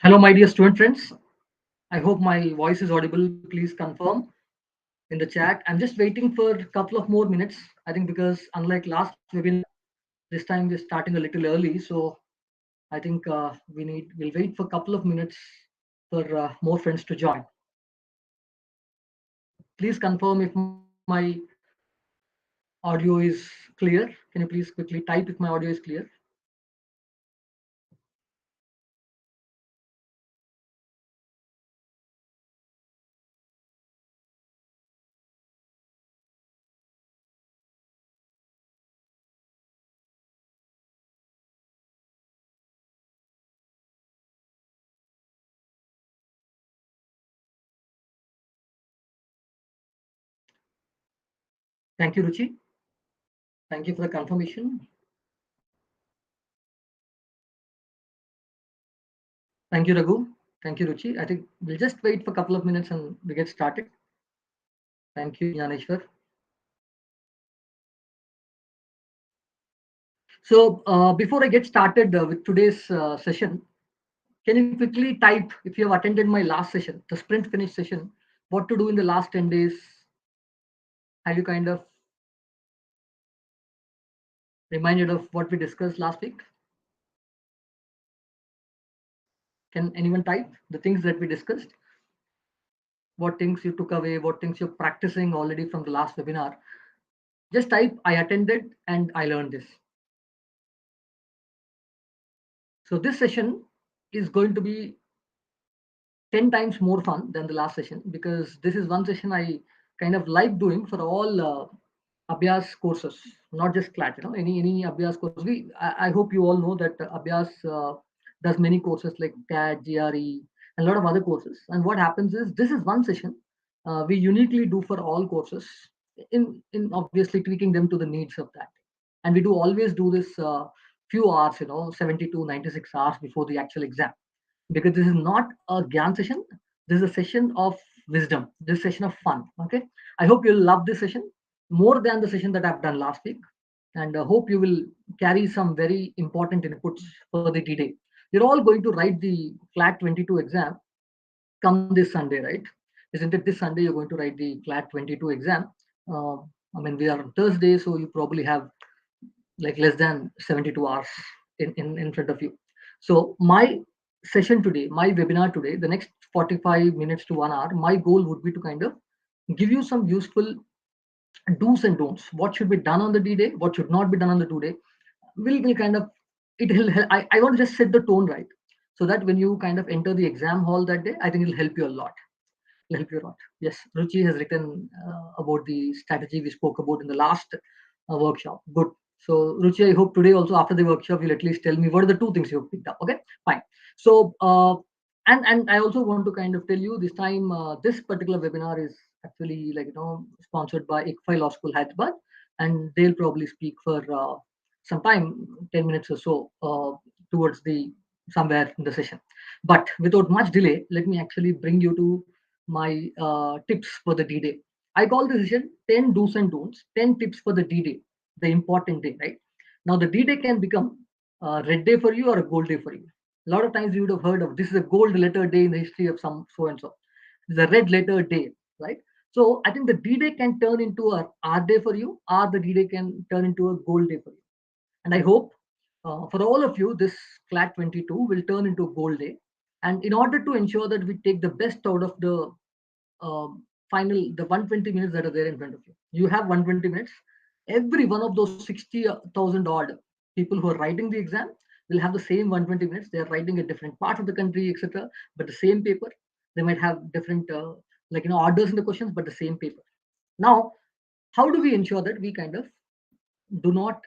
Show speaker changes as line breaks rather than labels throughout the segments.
Hello, my dear student friends. I hope my voice is audible. Please confirm in the chat. I'm just waiting for a couple of more minutes. I think because unlike last webinar, this time we're starting a little early. So I think we'll wait for a couple of minutes for more friends to join. Please confirm if my audio is clear. Can you please quickly type if my audio is clear? Thank you, Ruchi. Thank you for the confirmation. Thank you, Raghu. Thank you, Ruchi. I think we'll just wait for a couple of minutes and we get started. Thank you, Yaneshwar. So before I get started with today's session, can you quickly type if you have attended my last session, the sprint finish session, what to do in the last 10 days? Have you kind of reminded of what we discussed last week? Can anyone type the things that we discussed? What things you took away, what things you're practicing already from the last webinar? Just type, I attended and I learned this. So this session is going to be 10 times more fun than the last session because this is one session I kind of like doing for all Abhyaas courses, not just CLAT. Any Abhyaas course. I hope you all know that Abhyaas does many courses like CAT, GRE, and a lot of other courses. And what happens is this is one session we uniquely do for all courses, in obviously tweaking them to the needs of that. And we do always do this few hours, 70 to 96 hours before the actual exam, because this is not a GAN session. This is a session of wisdom. This session of fun. Okay. I hope you'll love this session more than the session that I've done last week. And I hope you will carry some very important inputs for the D-Day. You're all going to write the CLAT-22 exam come this Sunday, right? Isn't it this Sunday you're going to write the CLAT-22 exam? Uh, I mean, we are on Thursday, so you probably have like less than 72 hours in front of you. So my session today, my webinar today, the next 45 minutes to 1 hour, my goal would be to kind of give you some useful do's and don'ts. What should be done on the D-Day? What should not be done on the D-Day? Will kind of it will I want to just set the tone right so that when you kind of enter the exam hall that day, I think it'll help you a lot. It'll help you a lot. Yes, Ruchi has written about the strategy we spoke about in the last workshop. Good. So Ruchi, I hope today also after the workshop you'll at least tell me what are the two things you've picked up. Okay, fine. So and I also want to kind of tell you this time this particular webinar is actually sponsored by ICFI Law School Hyderabad, and they'll probably speak for some time, 10 minutes or so towards the somewhere in the session. But without much delay, let me actually bring you to my tips for the D-Day. I call this session 10 do's and don'ts, 10 tips for the D-Day, the important day, right? Now, the D-Day can become a red day for you or a gold day for you. A lot of times you would have heard of this is a gold letter day in the history of some so and so. It's a red letter day, right? So I think the D-Day can turn into a R day for you, or the D-Day can turn into a gold day for you. And I hope for all of you, this CLAT-22 will turn into a gold day. And in order to ensure that we take the best out of the the 120 minutes that are there in front of you, you have 120 minutes. Every one of those 60,000 odd people who are writing the exam will have the same 120 minutes. They are writing a different part of the country, etc., but the same paper. They might have different orders in the questions, but the same paper. Now, how do we ensure that we kind of do not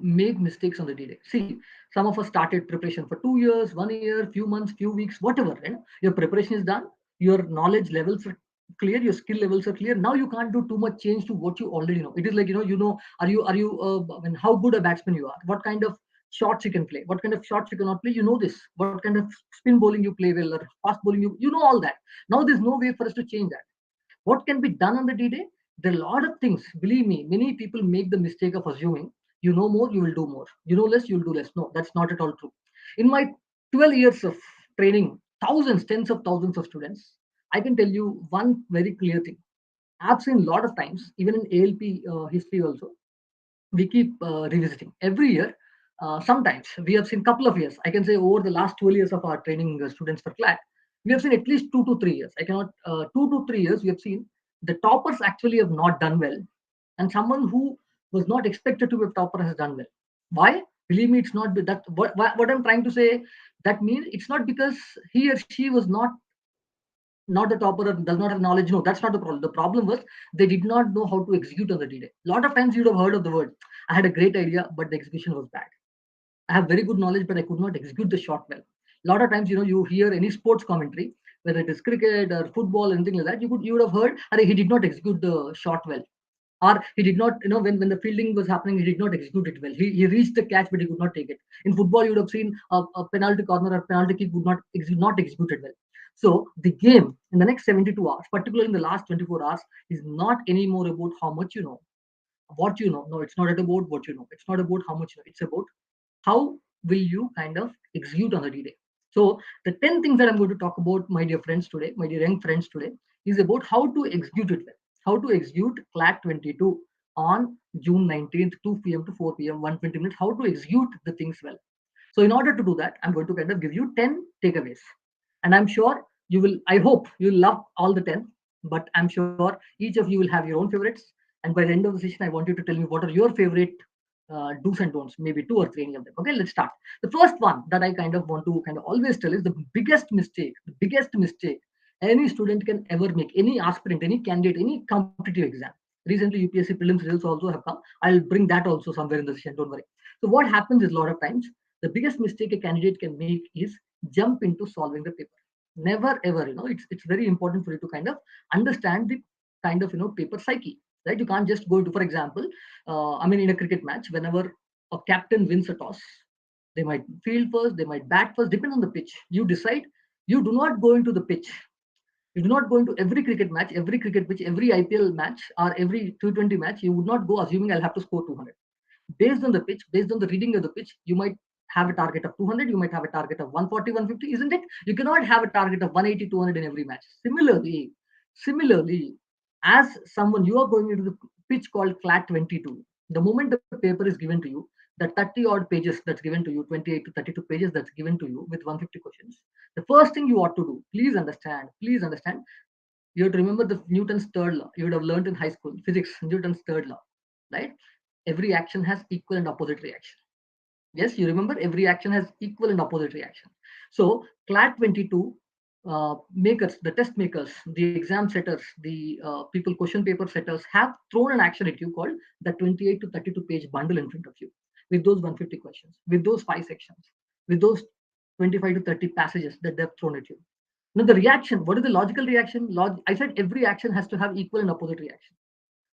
make mistakes on the D-Day? See, some of us started preparation for 2 years, 1 year, few months, few weeks, whatever. Your preparation is done, your knowledge levels are clear, your skill levels are clear. Now you can't do too much change to what you already know. It is are you I mean, how good a batsman you are, what kind of shots you can play, what kind of shots you cannot play, this, what kind of spin bowling you play well, or fast bowling, you know all that. Now there's no way for us to change that. What can be done on the D-Day? There are a lot of things. Believe me, many people make the mistake of assuming you know more, you will do more. You know less, you will do less. No, that's not at all true. In my 12 years of training, thousands, tens of thousands of students, I can tell you one very clear thing. I've seen a lot of times, even in ALP history also, we keep revisiting every year. Sometimes we have seen couple of years. I can say over the last 12 years of our training students for CLAT, we have seen at least 2 to 3 years. I cannot 2 to 3 years. We have seen the toppers actually have not done well, and someone who was not expected to be a topper has done well. Why? Believe me, it's not that. What I'm trying to say, that means it's not because he or she was not the topper or does not have knowledge. No, that's not the problem. The problem was they did not know how to execute on the D-Day. A lot of times you'd have heard of the word, I had a great idea, but the execution was bad. I have very good knowledge, but I could not execute the shot well. A lot of times, you hear any sports commentary, whether it is cricket or football, anything like that, you would have heard, he did not execute the shot well. Or he did not, when the fielding was happening, he did not execute it well. He reached the catch, but he could not take it. In football, you would have seen a penalty corner or penalty kick would not executed well. So the game in the next 72 hours, particularly in the last 24 hours, is not anymore about how much you know, what you know. No, it's not about what you know. It's not about how much you know. It's about how will you kind of execute on the D-Day. So the 10 things that I'm going to talk about, my dear friends today, my dear young friends today, is about how to execute it well. How to execute CLAT-22 on June 19th, 2 p.m. to 4 p.m., 120 minutes, how to execute the things well. So in order to do that, I'm going to kind of give you 10 takeaways. And I'm sure I hope you'll love all the 10, but I'm sure each of you will have your own favorites. And by the end of the session, I want you to tell me what are your favorite do's and don'ts, maybe two or three any of them. Okay, let's start. The first one that I kind of want to kind of always tell is the biggest mistake any student can ever make, any aspirant, any candidate, any competitive exam. Recently, UPSC prelims results also have come. I'll bring that also somewhere in the session. Don't worry. So what happens is a lot of times the biggest mistake a candidate can make is jump into solving the paper. Never ever, it's very important for you to kind of understand the kind of paper psyche, right? You can't just go into, for example, in a cricket match, whenever a captain wins a toss, they might field first, they might bat first, depend on the pitch. You decide. You do not go into the pitch. You do not go into every cricket match, every cricket pitch, every IPL match, or every T20 match. You would not go assuming I'll have to score 200. Based on the pitch, based on the reading of the pitch, you might have a target of 200, you might have a target of 140, 150, isn't it? You cannot have a target of 180, 200 in every match. Similarly, as someone, you are going into the pitch called CLAT-22. The moment the paper is given to you, the 30 odd pages that's given to you, 28 to 32 pages that's given to you with 150 questions, the first thing you ought to do, please understand, you have to remember the Newton's third law. You would have learned in high school physics, Newton's third law, right? Every action has equal and opposite reaction. Yes, you remember every action has equal and opposite reaction. So CLAT-22 makers, the test makers, the exam setters, the people question paper setters have thrown an action at you called the 28 to 32 page bundle in front of you with those 150 questions, with those 5 sections, with those 25 to 30 passages that they've thrown at you. Now the reaction, what is the logical reaction? I said every action has to have equal and opposite reaction.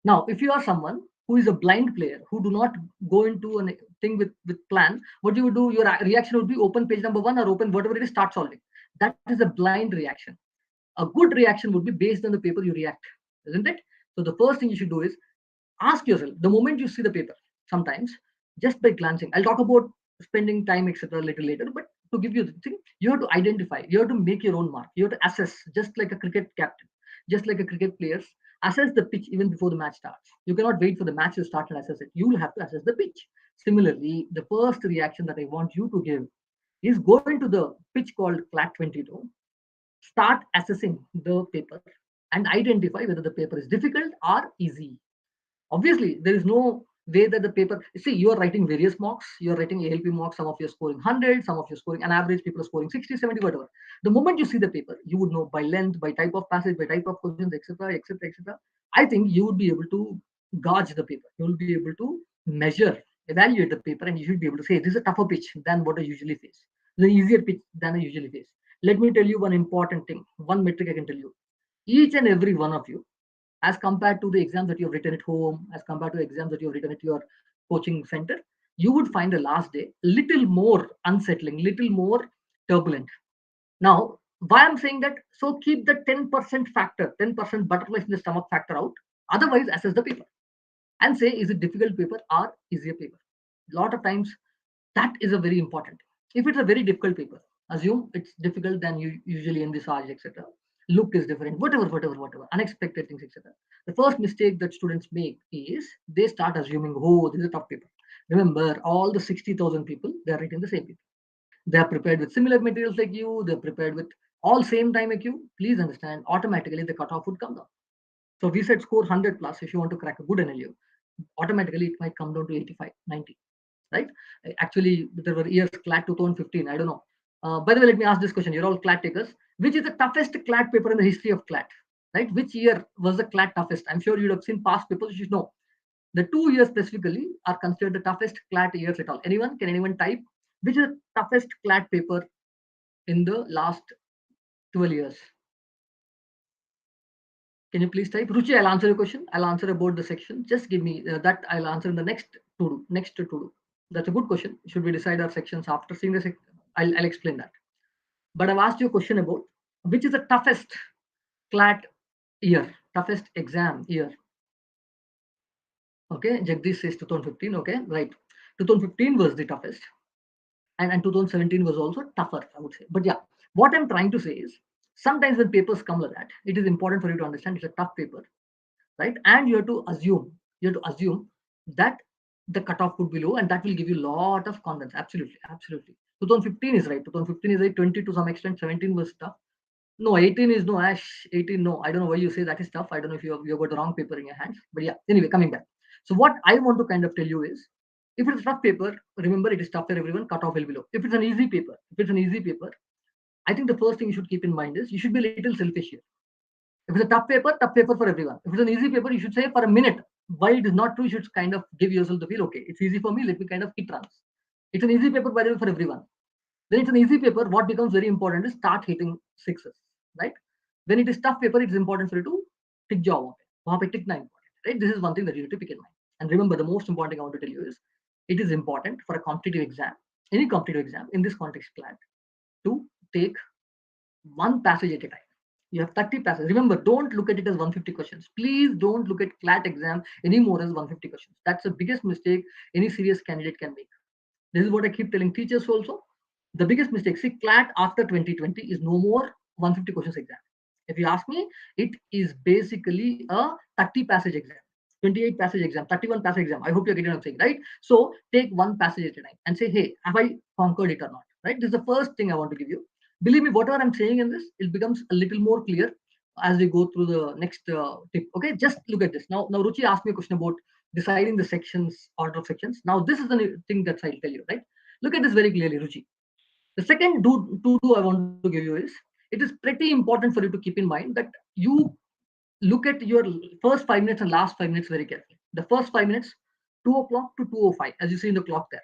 Now, if you are someone who is a blind player, who do not go into a thing with plan, what you would do, your reaction would be open page number one or open whatever it is, start solving. That is a blind reaction. A good reaction would be based on the paper you react, isn't it? So the first thing you should do is ask yourself the moment you see the paper, sometimes just by glancing. I'll talk about spending time, etc., a little later, but to give you the thing, you have to identify, you have to make your own mark, you have to assess, just like a cricket captain, just like a cricket player, assess the pitch even before the match starts. You cannot wait for the match to start and assess it. You will have to assess the pitch. Similarly, the first reaction that I want you to give is go into the pitch called CLAT-22, start assessing the paper, and identify whether the paper is difficult or easy. Obviously, there is no way that the paper, see, you are writing various mocks, you are writing ALP mocks, some of you are scoring 100, some of you are scoring an average, people are scoring 60, 70, whatever. The moment you see the paper, you would know by length, by type of passage, by type of questions, etc., etc., etc. I think you would be able to gauge the paper. You will be able to measure, evaluate the paper, and you should be able to say, this is a tougher pitch than what I usually face. This is an easier pitch than I usually face. Let me tell you one important thing, one metric I can tell you. Each and every one of you, as compared to the exams that you've written at home, as compared to the exams that you've written at your coaching center, you would find the last day little more unsettling, little more turbulent. Now, why I'm saying that? So keep the 10% factor, 10% butterflies in the stomach factor out. Otherwise, assess the paper and say, is it difficult paper or easier paper? A lot of times, that is a very important. If it's a very difficult paper, Assume it's difficult than you usually envisage, etc. Look is different, whatever, unexpected things, etc. The first mistake that students make is they start assuming, oh, this is a tough paper. Remember, all the 60,000 people, they are writing the same paper. They are prepared with similar materials like you, they're prepared with all same time like you. Please understand, automatically the cutoff would come down. So we said score 100 plus if you want to crack a good NLU. Automatically, it might come down to 85, 90, right? Actually, there were years CLAT 2015, I don't know. By the way, let me ask this question. You're all CLAT takers. Which is the toughest CLAT paper in the history of CLAT, right? Which year was the CLAT toughest? I'm sure you'd have seen past papers, you should know. The 2 years specifically are considered the toughest CLAT years at all. Anyone? Can anyone type? Which is the toughest CLAT paper in the last 12 years? Can you please type? Ruchi, I'll answer your question. I'll answer about the section. Just give me that. I'll answer in the next to do. Next to do. That's a good question. Should we decide our sections after seeing the section? I'll explain that. But I've asked you a question about which is the toughest CLAT year, toughest exam year. Okay, Jagdish says 2015. Okay, right. 2015 was the toughest, and 2017 was also tougher, I would say. But yeah, what I'm trying to say is sometimes when papers come like that, it is important for you to understand it's a tough paper, right? And you have to assume that the cutoff could be low, and that will give you a lot of confidence. Absolutely. 2015 is right. 2015 is right. 20 to some extent. 17 was tough. No, 18 is no. Ash, 18, no. I don't know why you say that is tough. I don't know if you have got the wrong paper in your hands. But yeah, anyway, coming back. So what I want to kind of tell you is, if it's a tough paper, remember it is tough for everyone. Cutoff will be low. If it's an easy paper, I think the first thing you should keep in mind is you should be a little selfish here. If it's a tough paper for everyone. If it's an easy paper, you should say for a minute. Why it is not true, you should kind of give yourself the feel, okay, it's easy for me, let me kind of hit runs. It's an easy paper, by the way, for everyone. When it's an easy paper, what becomes very important is start hitting sixes, right? When it is tough paper, it's important for you to tick job. Tick important, right? This is one thing that you need to pick in mind. And remember, the most important thing I want to tell you is it is important for a competitive exam, any competitive exam, in this context, CLAT, to take one passage at a time. You have 30 passages. Remember, don't look at it as 150 questions. Please don't look at CLAT exam anymore as 150 questions. That's the biggest mistake any serious candidate can make. This is what I keep telling teachers also. The biggest mistake, see, CLAT after 2020 is no more 150 questions exam. If you ask me, it is basically a 30 passage exam, 28 passage exam, 31 passage exam. I hope you're getting what I'm saying, right? So take one passage at a time and say, hey, have I conquered it or not, right? This is the first thing I want to give you. Believe me, whatever I'm saying in this, it becomes a little more clear as we go through the next tip. Okay, just look at this. Now Ruchi asked me a question about deciding the sections, order of sections. Now this is the thing that I'll tell you, right? Look at this very clearly, Ruchi. The second to do I want to give you is it is pretty important for you to keep in mind that you look at your first 5 minutes and last 5 minutes very carefully. The first 5 minutes, 2 o'clock to 2:05, as you see in the clock there.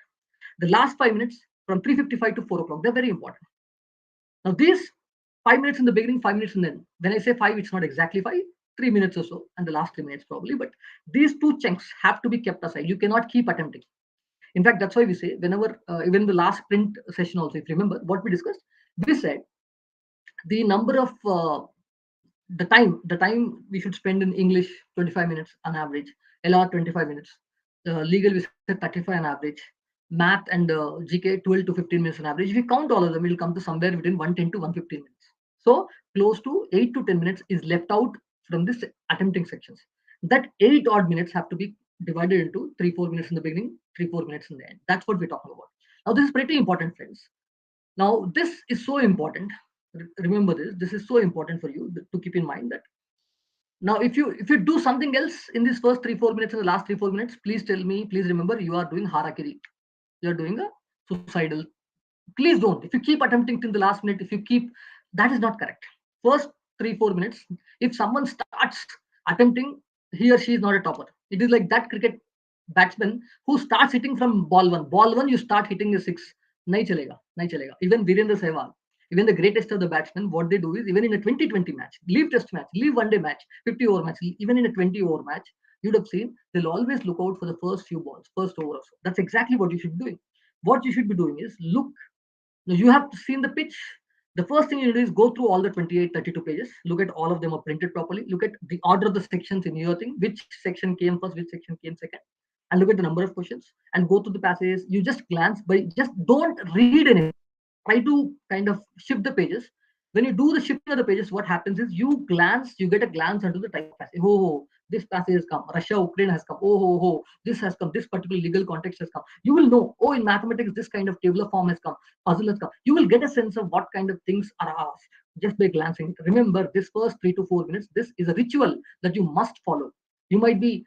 The last 5 minutes from 3:55 to 4 o'clock, they're very important. Now, these 5 minutes in the beginning, 5 minutes in the end. When I say five, it's not exactly five, 3 minutes or so, and the last 3 minutes probably. But these two chunks have to be kept aside. You cannot keep attempting. In fact, that's why we say whenever, even the last print session also, if you remember what we discussed, we said the number of the time we should spend in English 25 minutes on average, LR 25 minutes, legal we said 35 on average, math and GK 12 to 15 minutes on average. If we count all of them, it will come to somewhere between 110 to 115 minutes. So close to 8 to 10 minutes is left out from this attempting sections. That 8 odd minutes have to be divided into 3-4 minutes in the beginning, 3-4 minutes in the end. That's what we're talking about. Now this is pretty important, friends. Now this is so important. Remember this. This is so important for you to keep in mind that now if you do something else in these first 3-4 minutes and the last 3-4 minutes, please tell me. Please remember you are doing harakiri. You are doing a suicidal. Please don't. If you keep attempting till the last minute, if you keep, that is not correct. First 3-4 minutes, if someone starts attempting, he or she is not a topper. It is like that cricket batsman who starts hitting from ball one. Ball one, you start hitting a six. Nahi chalega, nahi chalega. Even Virendra Sehwag, even the greatest of the batsmen, what they do is even in a 2020 match, leave test match, leave one day match, 50-over match, even in a 20-over match, you'd have seen they'll always look out for the first few balls, first over or so. That's exactly what you should be doing. What you should be doing is look. Now you have seen the pitch. The first thing you do is go through all the 28, 32 pages. Look at all of them are printed properly. Look at the order of the sections in your thing, which section came first, which section came second, and look at the number of questions and go through the passages. You just glance, but just don't read anything. try to kind of shift the pages. When you do the shifting of the pages, what happens is you get a glance into the type of passage. Oh, this passage has come. Russia, Ukraine has come. Oh, this has come. This particular legal context has come. You will know, oh, in mathematics, this kind of tabular form has come. Puzzle has come. You will get a sense of what kind of things are asked just by glancing. Remember, this first 3 to 4 minutes, this is a ritual that you must follow. You might be,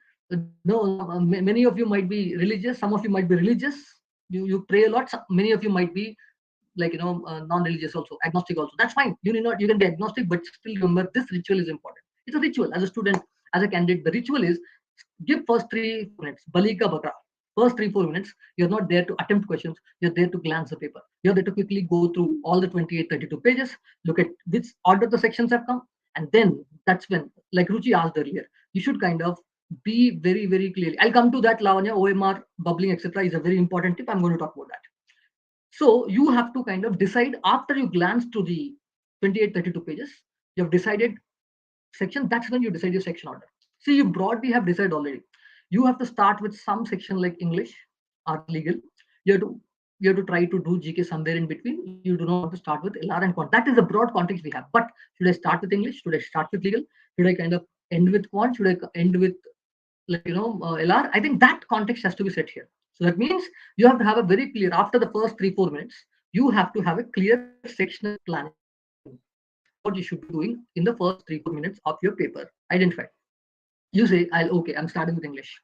many of you might be religious. Some of you might be religious. You pray a lot. Many of you might be like non-religious also, agnostic also. That's fine. You need not. You can be agnostic, but still remember this ritual is important. It's a ritual. As a student, as a candidate, the ritual is give first 3 4 minutes. Balika bakra. First 3 4 minutes, you're not there to attempt questions. You're there to glance the paper. You're there to quickly go through all the 28, 32 pages, look at which order the sections have come, and then that's when, like Ruchi asked earlier, you should kind of be very, very clearly. I'll come to that. Lavanya, OMR, bubbling, etc. is a very important tip. I'm going to talk about that. So you have to kind of decide after you glance to the 28, 32 pages, you have decided section. That's when you decide your section order. See, you broadly have decided already. You have to start with some section like English or legal. You have to you have to try to do GK somewhere in between. You do not want to start with LR and quant. That is the broad context we have. But should I start with English? Should I start with legal? Should I kind of end with quant? Should I end with LR? I think that context has to be set here. So that means you have to have a very clear, after the first 3 4 minutes, you have to have a clear sectional planning. What you should be doing in the first 3 4 minutes of your paper. Identify. You say, I'm starting with English.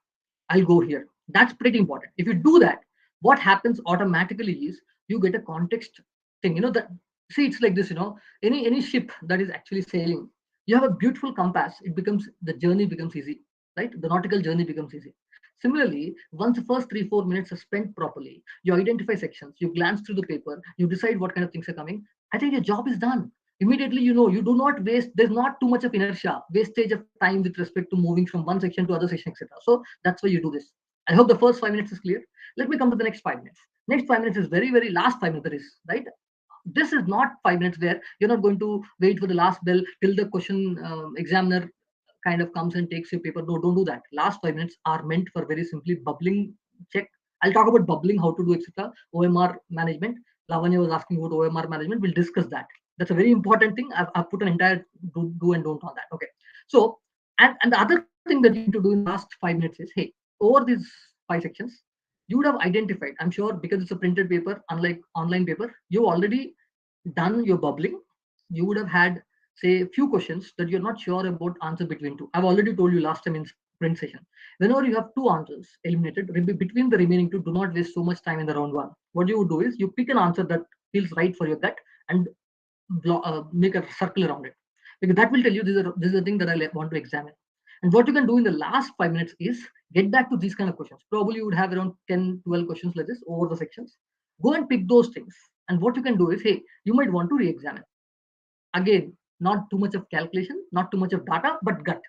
I'll go here. That's pretty important. If you do that, what happens automatically is you get a context thing. That, see, it's like this, any ship that is actually sailing, you have a beautiful compass. The journey becomes easy, right? The nautical journey becomes easy. Similarly, once the first 3 4 minutes are spent properly, you identify sections, you glance through the paper, you decide what kind of things are coming. I think your job is done. Immediately, you do not waste. There's not too much of inertia, wastage of time with respect to moving from one section to other section, etc. So that's why you do this. I hope the first 5 minutes is clear. Let me come to the next 5 minutes. Next 5 minutes is very, very last 5 minutes there is, right? This is not 5 minutes where you're not going to wait for the last bell till the question examiner kind of comes and takes your paper. No, don't do that. Last 5 minutes are meant for very simply bubbling check. I'll talk about bubbling, how to do, etc. OMR management. Lavanya was asking about OMR management. We'll discuss that. That's a very important thing. I've put an entire do and don't on that. Okay. So, and the other thing that you need to do in the last 5 minutes is, hey, over these 5 sections, you would have identified, I'm sure, because it's a printed paper, unlike online paper, you already done your bubbling. You would have had, say, a few questions that you're not sure about answer between two. I've already told you last time in print session. Whenever you have two answers eliminated, between the remaining two, do not waste so much time in the round one. What you would do is you pick an answer that feels right for your gut and make a circle around it, because that will tell you this is the thing that I want to examine. And what you can do in the last 5 minutes is get back to these kind of questions. Probably you would have around 10 12 questions like this over the sections. Go and pick those things. And what you can do is, hey, you might want to re-examine. Again, not too much of calculation, not too much of data, but gut.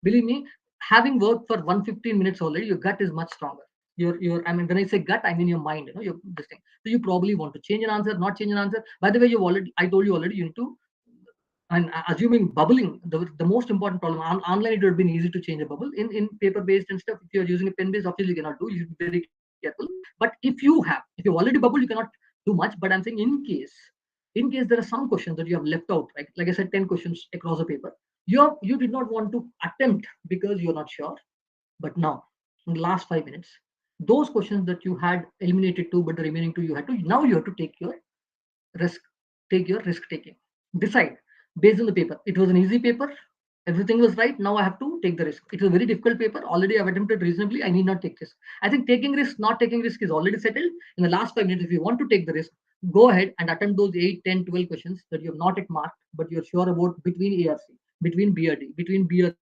Believe me, having worked for 115 minutes already, your gut is much stronger. I mean, when I say gut, I mean your mind, your this thing. So you probably want to change an answer, not change an answer. By the way, I told you already, you need to, and assuming bubbling, the most important problem, online it would have been easy to change a bubble. In paper-based and stuff, if you're using a pen-based, obviously you cannot do, you should be very careful. But if you've already bubbled, you cannot do much. But I'm saying in case there are some questions that you have left out, like I said, 10 questions across a paper, you did not want to attempt because you're not sure. But now, in the last 5 minutes, those questions that you had eliminated two, but the remaining two you had to, now you have to risk, take your risk taking. Decide based on the paper. It was an easy paper. Everything was right. Now I have to take the risk. It was a very difficult paper. Already I've attempted reasonably. I need not take risk. I think taking risk, not taking risk is already settled. In the last 5 minutes, if you want to take the risk, go ahead and attempt those 8, 10, 12 questions that you have not yet marked, but you're sure about between ARC, between BRD, between BRC,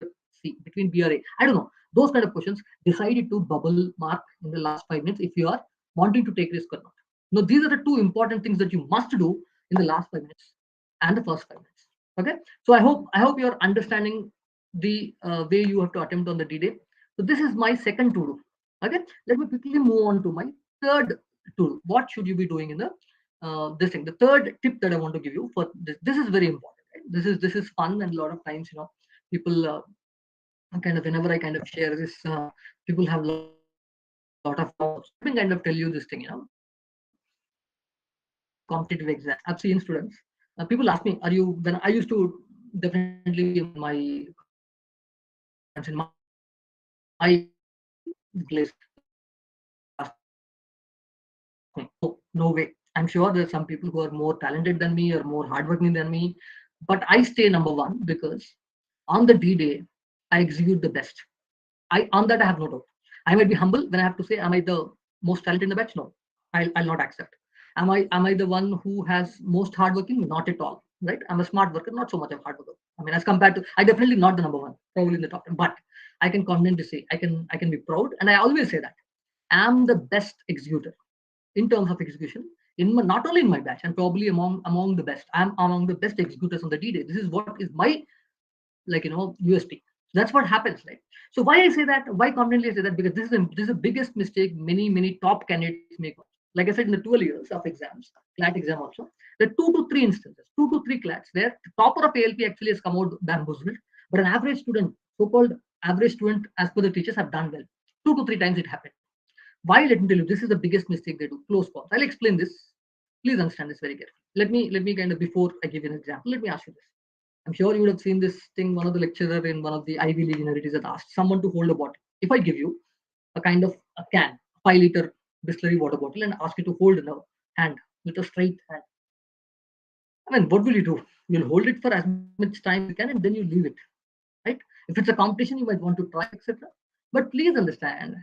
between BRA. I don't know. Those kind of questions, decided to bubble mark in the last 5 minutes if you are wanting to take risk or not. Now, these are the two important things that you must do in the last 5 minutes and the first 5 minutes. Okay. So I hope you're understanding the way you have to attempt on the D-Day. So this is my second to do. Okay. Let me quickly move on to my third to do. What should you be doing in the this thing? The third tip that I want to give you for this. This is very important. Right? This is fun, and a lot of times, people kind of, whenever I kind of share this, people have a lot of doubts. Let me kind of tell you this thing. Context competitive exam. I've seen students. People ask me, "Are you?" When I used to definitely be among my confidence in my place. People ask me, no way. I'm sure there's some people who are more talented than me or more hardworking than me, but I stay number one because on the D day, I execute the best. On that I have no doubt. I might be humble when I have to say, am I the most talented in the batch? No, I'll not accept. Am I the one who has most hardworking? Not at all. Right? I'm a smart worker, not so much of hard worker. I mean, as compared to, I definitely not the number one, probably in the top 10. But I can confidently say, I can be proud, and I always say that I'm the best executor in terms of execution not only in my batch and probably among the best. I'm among the best executors on the D-Day. This is what is my USP. That's what happens, right? So why I say that? Why confidently I say that? Because this is the biggest mistake many top candidates make. Like I said, in the 12 years of exams, CLAT exam also, there are 2 to 3 instances, 2 to 3 CLATs where the topper of ALP actually has come out bamboozled, but an average student, so-called average student, as per the teachers, have done well. 2 to 3 times it happened. Why? Let me tell you, this is the biggest mistake they do. Close calls. I'll explain this. Please understand this very carefully. Let me kind of, before I give you an example, let me ask you this. I'm sure you would have seen this thing. One of the lecturer in one of the Ivy League universities had asked someone to hold a bottle. If I give you a kind of a can, 5 liter distillery water bottle, and ask you to hold in a hand with a straight hand, I mean, what will you do? You'll hold it for as much time as you can, and then you leave it, right? If it's a competition, you might want to try, etc. But please understand,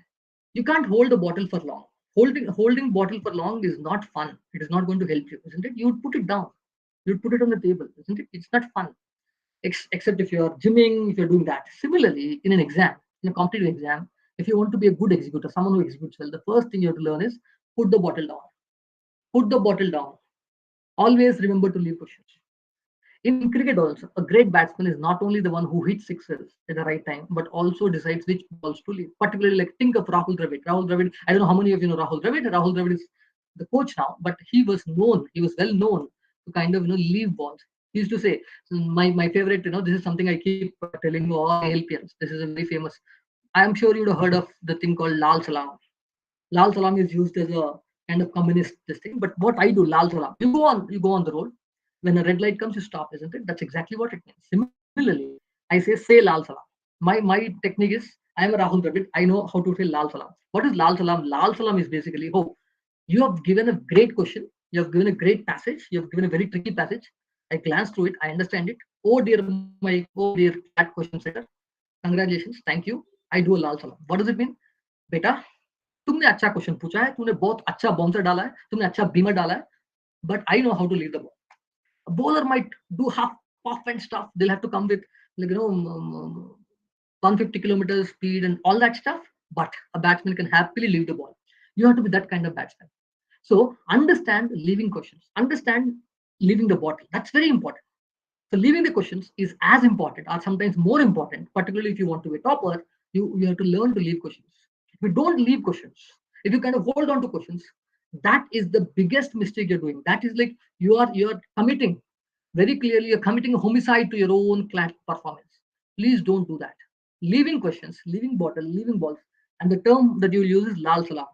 you can't hold a bottle for long. Holding bottle for long is not fun. It is not going to help you, isn't it? You'd put it down. You'd put it on the table, isn't it? It's not fun. Except if you're gymming, if you're doing that. Similarly, in an exam, in a competitive exam, if you want to be a good executor, someone who executes well, the first thing you have to learn is put the bottle down. Put the bottle down. Always remember to leave questions. In cricket also, a great batsman is not only the one who hits sixes at the right time, but also decides which balls to leave. Particularly, like, think of Rahul Dravid. Rahul Dravid, I don't know how many of you know Rahul Dravid. Rahul Dravid is the coach now, but he was well known to kind of leave balls. He used to say, my favorite, this is something I keep telling all ALPNs. This is a very famous. I am sure you would have heard of the thing called Lal Salam. Lal Salam is used as a kind of communist this thing. But what I do, Lal Salam, you go on the road. When a red light comes, you stop, isn't it? That's exactly what it means. Similarly, I say Lal Salam. My technique is, I am a Rahul Dravid. I know how to say Lal Salam. What is Lal Salam? Lal Salam is basically, oh, you have given a great question. You have given a great passage. You have given a very tricky passage. I glance through it. I understand it. Oh dear cat question setter. Congratulations. Thank you. I do a Lal Salam. What does it mean? Beta, तुमने अच्छा question पूछा है, तुमने बहुत अच्छा bouncer डाला है, तुमने अच्छा बीमर डाला है, but I know how to leave the ball. A bowler might do half puff and stuff. They'll have to come with 150 kilometers speed and all that stuff, but a batsman can happily leave the ball. You have to be that kind of batsman. So understand leaving questions, understand leaving the bottle. That's very important. So leaving the questions is as important or sometimes more important, particularly if you want to be a topper. You have to learn to leave questions. If you don't leave questions, if you kind of hold on to questions, that is the biggest mistake you're doing. That is like you are committing, very clearly you're committing a homicide to your own CLAT performance. Please don't do that. Leaving questions, leaving bottle, leaving balls, and the term that you use is lal salam.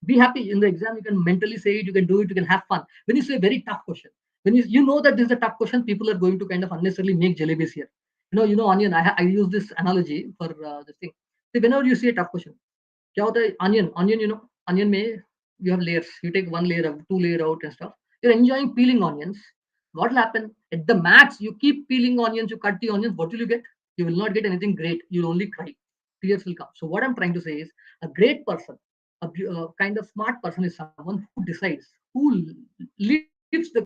Be happy in the exam. You can mentally say it. You can do it. You can have fun. When you say a very tough question, when you know that this is a tough question, people are going to kind of unnecessarily make jalebis here. Onion. I use this analogy for this thing. See, whenever you see a tough question, क्या होता है onion, onion में you have layers. You take one layer out, two layer out and stuff. You're enjoying peeling onions. What will happen? At the max, you keep peeling onions, you cut the onions. What will you get? You will not get anything great. You'll only cry. Tears will come. So what I'm trying to say is, a great person, a kind of smart person is someone who decides, who leaves the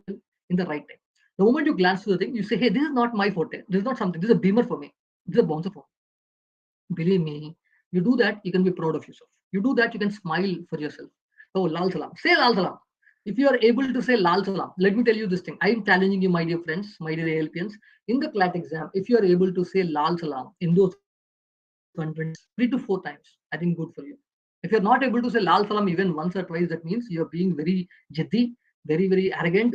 in the right time. The moment you glance to the thing, you say, hey, this is not my forte. This is not something. This is a beamer for me. This is a bouncer for me. Believe me, you do that, you can be proud of yourself. You do that, you can smile for yourself. Oh, Lal Salam. Say Lal Salam. If you are able to say Lal Salam, let me tell you this thing. I am challenging you, my dear friends, my dear ALPNs. In the CLAT exam, if you are able to say Lal Salam in those 3 to 4 times, I think good for you. If you're not able to say Lal Salam even once or twice, that means you're being very jiddi, very arrogant,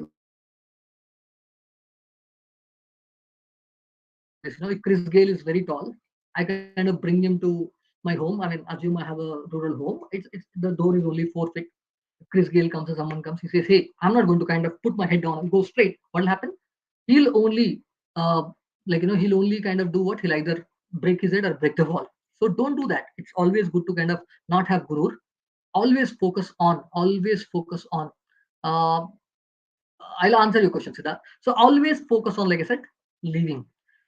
very if Chris Gale is very tall, I kind of bring him to my home. I mean, assume I have a rural home. The door is only 4 feet. Chris Gale comes or someone comes, he says, hey, I'm not going to kind of put my head down and go straight. What will happen? He'll only, he'll only kind of do what? He'll either break his head or break the wall. So don't do that. It's always good to kind of not have gurur. Always focus on. Uh, I'll answer your question, Siddharth. So always focus on, like I said, leaving.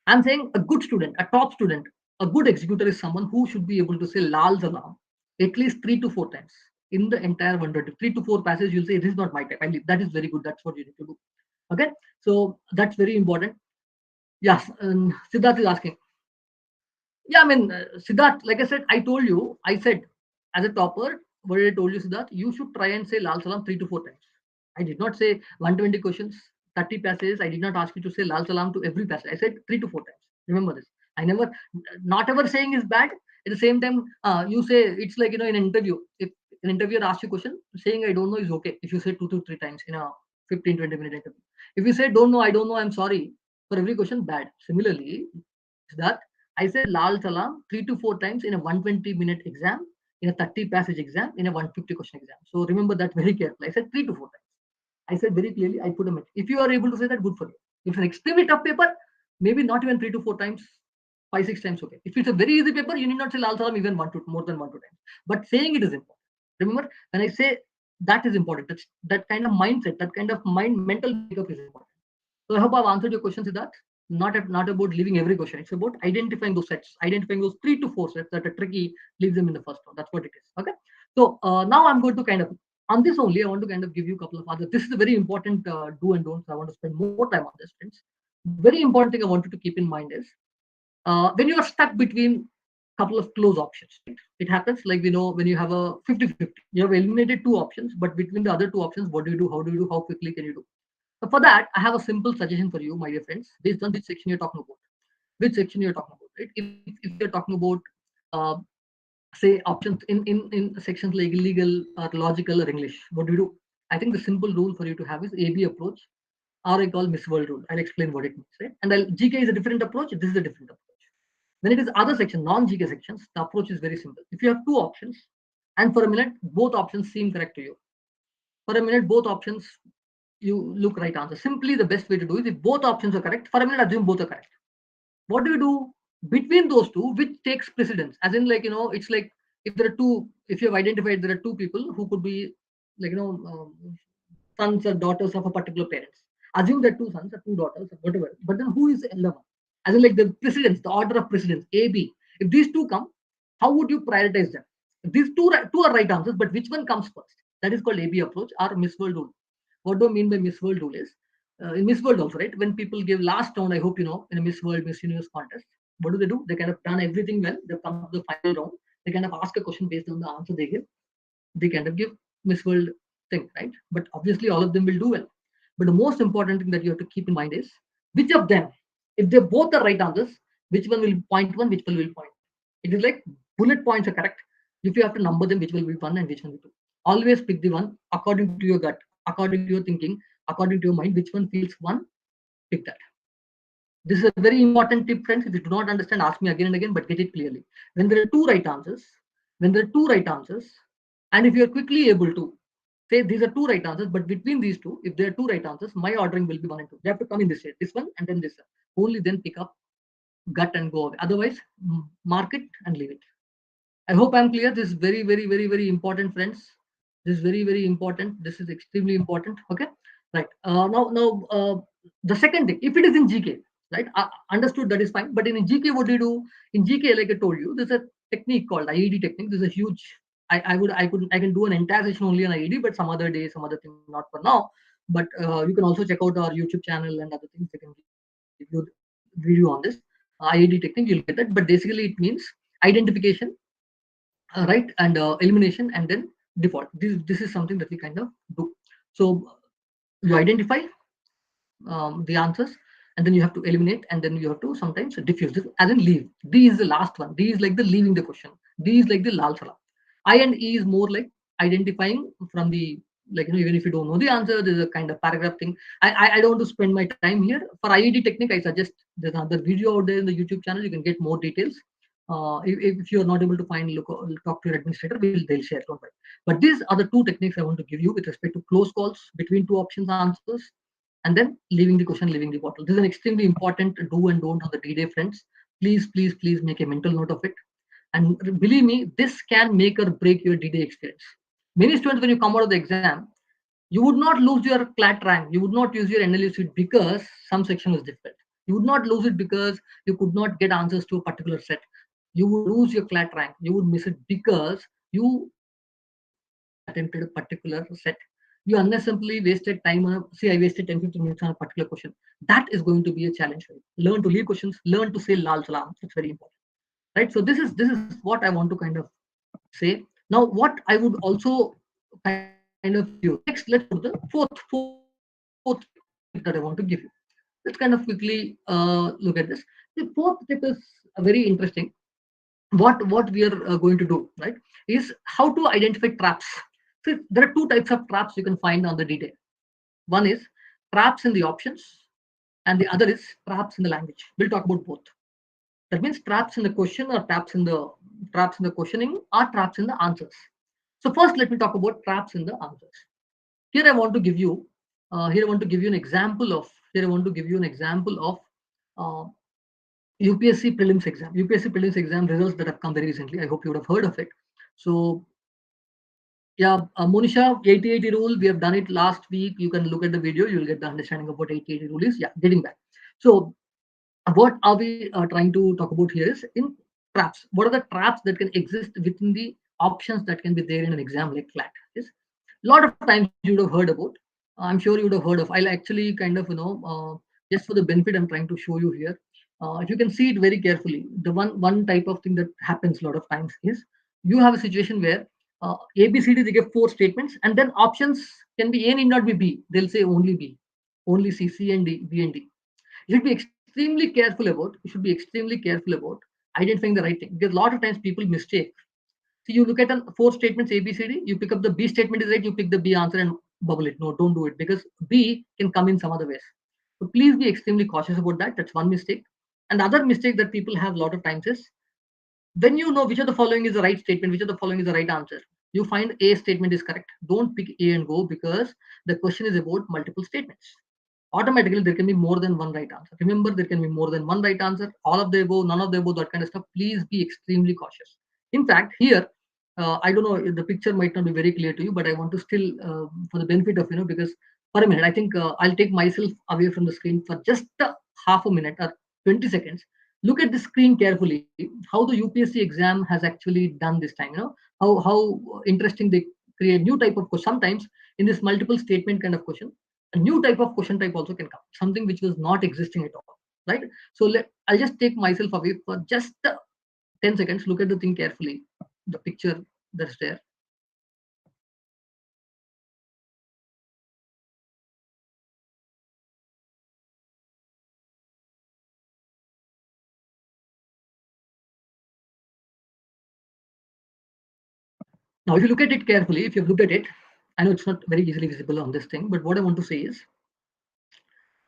I'm saying a good student, a top student, a good executor is someone who should be able to say lal salam at least 3 to 4 times in the entire 120. 3 to 4 passages, you'll say, this is not my type. I leave. That is very good. That's what you need to do. Okay. So that's very important. Yes. Siddharth is asking. Yeah, I mean, Siddharth, like I said, I said, as a topper, what I told you, Siddharth, you should try and say Lal Salam 3 to 4 times. I did not say 120 questions, 30 passages. I did not ask you to say Lal Salam to every passage. I said 3 to 4 times. Remember this. I never, not ever saying is bad. At the same time, you say it's like, in an interview. If an interviewer asks you a question, saying I don't know is okay. If you say 2 to 3 times in a 15-20 minute interview. If you say I don't know, I'm sorry, for every question, bad. Similarly, Siddharth, I said Lal Salam 3 to 4 times in a 120-minute exam, in a 30 passage exam, in a 150 question exam. So remember that very carefully. I said 3 to 4 times. I said very clearly, I put a metric. If you are able to say that, good for you. If it's an extremely tough paper, maybe not even 3 to 4 times, 5, 6 times, okay. If it's a very easy paper, you need not say Lal Salam even more than 1 2 times. But saying it is important. Remember, when I say that is important, that kind of mindset, that kind of mental makeup is important. So I hope I've answered your question, Siddharth. Not about leaving every question. It's about identifying those sets, identifying those 3 to 4 sets that are tricky, leave them in the first round. That's what it is. Okay. So now I'm going to kind of, on this only, I want to kind of give you a couple of other. This is a very important do and don't. So I want to spend more time on this, friends. Very important thing I wanted to keep in mind is when you are stuck between a couple of close options. Right? It happens like we know when you have a 50-50, you have eliminated 2 options, but between the other 2 options, what do you do? How do you do? How quickly can you do? So for that, I have a simple suggestion for you, my dear friends, based on which section you're talking about. Which section you're talking about, right? If you're talking about, uh, say, options in sections like legal or logical or English, what do you do? I think the simple rule for you to have is AB approach, or I call Miss World rule. I'll explain what it means, right? And GK is a different approach. This is a different approach. When it is other section, non-GK sections, the approach is very simple. If you have 2 options, and for a minute both options seem correct to you, for a minute both options you look right answer. Simply the best way to do is if both options are correct, for a minute assume both are correct. What do you do between those two? Which takes precedence? As in, like, it's like if there are two, if you have identified there are 2 people who could be, like, sons or daughters of a particular parents. Assume that 2 sons or 2 daughters or whatever. But then who is the elder one? As in, like, the precedence, the order of precedence, A, B. If these 2 come, how would you prioritize them? If these two are right answers, but which one comes first? That is called AB approach or Miss World rule. What do I mean by Miss World rule is, in Miss World also, right? When people give last round, I hope you know, in a Miss World, Miss Universe contest, what do? They kind of done everything well. They come to the final round. They kind of ask a question based on the answer they give. They kind of give Miss World thing, right? But obviously, all of them will do well. But the most important thing that you have to keep in mind is which of them, if they both are right answers, which one will point one, which one will point. It is like bullet points are correct. If you have to number them, which will be one and which one will be two. Always pick the one according to your gut, according to your thinking, according to your mind, which one feels one, pick that. This is a very important tip, friends. If you do not understand, ask me again and again, but get it clearly. When there are 2 right answers, and if you are quickly able to say these are 2 right answers, but between these two, if there are 2 right answers, my ordering will be 1 and 2. They have to come in this way, this one and then this one. Only then pick up gut and go away. Otherwise, mark it and leave it. I hope I'm clear. This is very, very, very, very important, friends. This is very, very important. This is extremely important. Okay, right. The second thing, if it is in GK, right? Understood, that is fine. But in GK, what do you do? In GK, like I told you, there's a technique called IED technique. This is a huge. I can do an entire session only on IED, but some other day, some other thing, not for now. But you can also check out our YouTube channel and other things. I can give you video on this IED technique. You'll get that. But basically, it means identification, right, and elimination, and then default. This is something that we kind of do. So you identify the answers, and then you have to eliminate, and then you have to sometimes diffuse this, as in leave. D is the last one. D is like the leaving the question. D is like the lal salam. I and E is more like identifying from the, like, even if you don't know the answer, there's a kind of paragraph thing. I don't want to spend my time here. For IED technique, I suggest there's another video out there in the YouTube channel. You can get more details. If you are not able to find, look, talk to your administrator, they'll share. Don't worry. But these are the two techniques I want to give you with respect to close calls between two options answers, and then leaving the question, leaving the bottle. This is an extremely important do and don't on the D-Day, friends. Please, please, please make a mental note of it. And believe me, this can make or break your D-Day experience. Many students, when you come out of the exam, you would not lose your CLAT rank. You would not use your NLU suite because some section was difficult. You would not lose it because you could not get answers to a particular set. You would lose your CLAT rank. You would miss it because you unnecessarily attempted a particular set. You unnecessarily wasted time on say I wasted 10, 15 minutes on a particular question. That is going to be a challenge for you. Learn to leave questions, learn to say lal salam. It's very important. Right. So this is what I want to kind of say. Now, what I would also kind of give you. Next, let's go to the fourth tip that I want to give you. Let's kind of quickly look at this. The fourth tip is very interesting. What we are going to do, right, is how to identify traps. So there are two types of traps you can find on the detail. One is traps in the options, and the other is traps in the language. We'll talk about both. That means traps in the question or traps in the questioning or traps in the answers. So first, let me talk about traps in the answers. Here I want to give you here I want to give you an example of here I want to give you an example of uh, UPSC prelims exam. UPSC prelims exam results that have come very recently. I hope you would have heard of it. So yeah, Monisha, 80/80 rule. We have done it last week. You can look at the video. You will get the understanding of what 80/80 rule is. Yeah, getting back. So what are we trying to talk about here is in traps. What are the traps that can exist within the options that can be there in an exam like CLAT? Is a lot of times you would have heard about. I'm sure you would have heard of. I'll actually kind of just for the benefit I'm trying to show you here. If you can see it very carefully, the one type of thing that happens a lot of times is you have a situation where A, B, C, D, they give four statements, and then options can be A, need not be B. They'll say only B, only C, C and D, B and D. You should be extremely careful about identifying the right thing, because a lot of times people mistake. So you look at four statements A, B, C, D, you pick up the B statement is right, you pick the B answer and bubble it. No, don't do it, because B can come in some other ways. So please be extremely cautious about that. That's one mistake. And the other mistake that people have a lot of times is when you know which of the following is the right statement, which of the following is the right answer, you find A statement is correct. Don't pick A and go, because the question is about multiple statements. Automatically there can be more than one right answer. Remember, there can be more than one right answer. All of the above, none of the above, that kind of stuff. Please be extremely cautious. In fact, here, I don't know, the picture might not be very clear to you, but I want to still, for the benefit of, because for a minute, I think I'll take myself away from the screen for just half a minute or 20 seconds. Look at the screen carefully, how the UPSC exam has actually done this time. How interesting they create new type of question. Sometimes in this multiple statement kind of question, a new type of question type also can come, something which was not existing at all, right? So I'll just take myself away for just 10 seconds. Look at the thing carefully, the picture that's there. Now if you look at it carefully, if you've looked at it, I know it's not very easily visible on this thing, but what I want to say is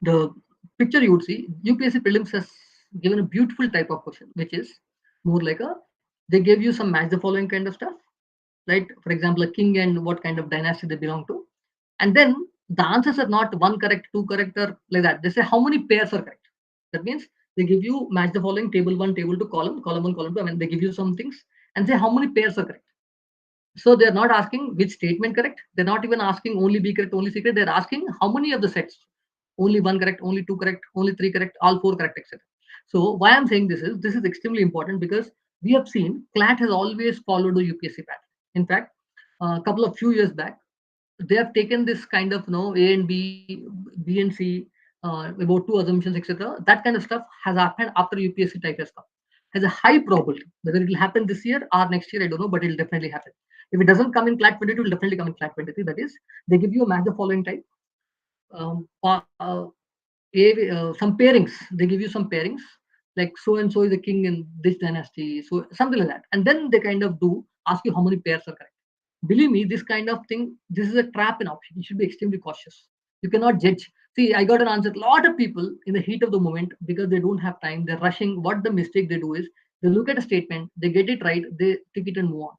the picture you would see, UPSC prelims has given a beautiful type of question, which is more like they gave you some match the following kind of stuff, right? For example, a king and what kind of dynasty they belong to. And then the answers are not one correct, two correct, or like that. They say how many pairs are correct. That means they give you match the following table one, table two, column one, column two. I mean, they give you some things and say how many pairs are correct. So they're not asking which statement correct. They're not even asking only B correct, only C correct. They're asking how many of the sets. Only one correct, only two correct, only three correct, all four correct, etc. So why I'm saying this is extremely important, because we have seen CLAT has always followed the UPSC pattern. In fact, a couple of few years back, they have taken this kind of A and B, B and C, about two assumptions, etc. That kind of stuff has happened after UPSC type has come. Has a high probability. Whether it will happen this year or next year, I don't know, but it will definitely happen. If it doesn't come in CLAT-22, it will definitely come in CLAT-23. That is, they give you a match the following type. Some pairings. They give you some pairings, like so and so is a king in this dynasty, so something like that. And then they kind of do ask you how many pairs are correct. Believe me, this kind of thing, this is a trap in option. You should be extremely cautious. You cannot judge. See, I got an answer. A lot of people in the heat of the moment, because they don't have time, they're rushing. What the mistake they do is They look at a statement, they get it right, they tick it and move on.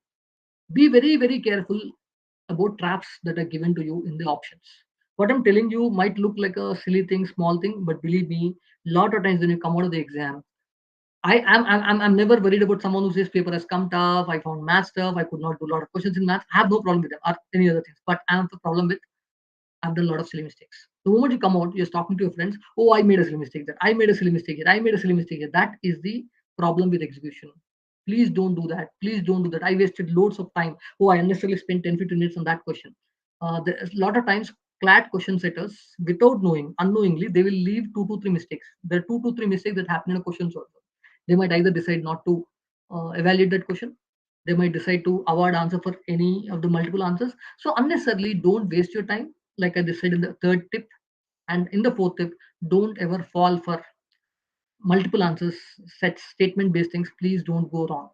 Be very, very careful about traps that are given to you in the options. What I'm telling you might look like a silly thing, small thing, but believe me, lot of times when you come out of the exam, I'm never worried about someone who says paper has come tough. I found math tough. I could not do a lot of questions in math. I have no problem with them or any other things. But I have a problem with I've done a lot of silly mistakes. The moment you come out, you're talking to your friends. Oh, I made a silly mistake there. I made a silly mistake here. I made a silly mistake here. That is the problem with execution. Please don't do that. Please don't do that. I wasted loads of time. Oh, I unnecessarily spent 10, 15 minutes on that question. There's a lot of times CLAT question setters, without knowing, unknowingly, they will leave 2 to 3 mistakes. There are 2 to 3 mistakes that happen in a question solver. They might either decide not to evaluate that question. They might decide to award answer for any of the multiple answers. So unnecessarily, don't waste your time like I just said in the third tip. And in the fourth tip, don't ever fall for multiple answers, set statement based things. Please don't go wrong.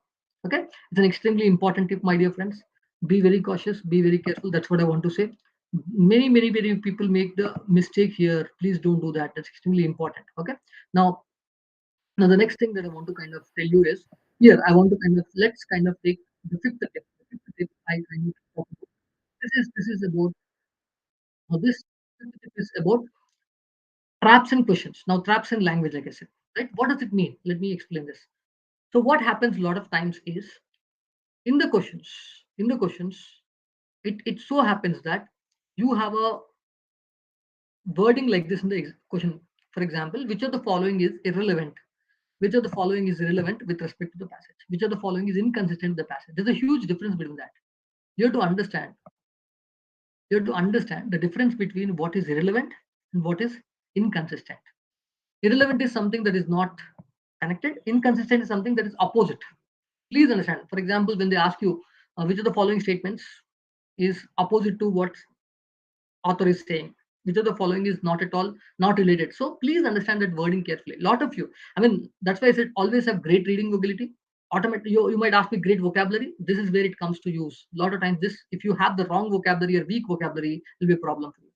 Okay, it's an extremely important tip, my dear friends. Be very cautious, be very careful. That's what I want to say. Many people make the mistake here. Please don't do that. That's extremely important. Okay, now, now the next thing that I want to kind of tell you is here. I want to kind of let's kind of take the fifth tip. The fifth tip I need to talk about. This is about this fifth tip is about traps and questions. Now, traps and language, like I said, right? What does it mean? Let me explain this. So, what happens a lot of times is in the questions, in the questions, it so happens that you have a wording like this in the question. For example, which of the following is irrelevant? Which of the following is irrelevant with respect to the passage? Which of the following is inconsistent with the passage? There's a huge difference between that. You have to understand. You have to understand the difference between what is irrelevant and what is inconsistent. Irrelevant is something that is not connected. Inconsistent is something that is opposite. Please understand. For example, when they ask you which of the following statements is opposite to what author is saying, which of the following is not at all not related. So please understand that wording carefully. A lot of you, I mean, that's why I said always have great reading ability. Automatically, you might ask me great vocabulary. This is where it comes to use. A lot of times, this if you have the wrong vocabulary or weak vocabulary, will be a problem for you.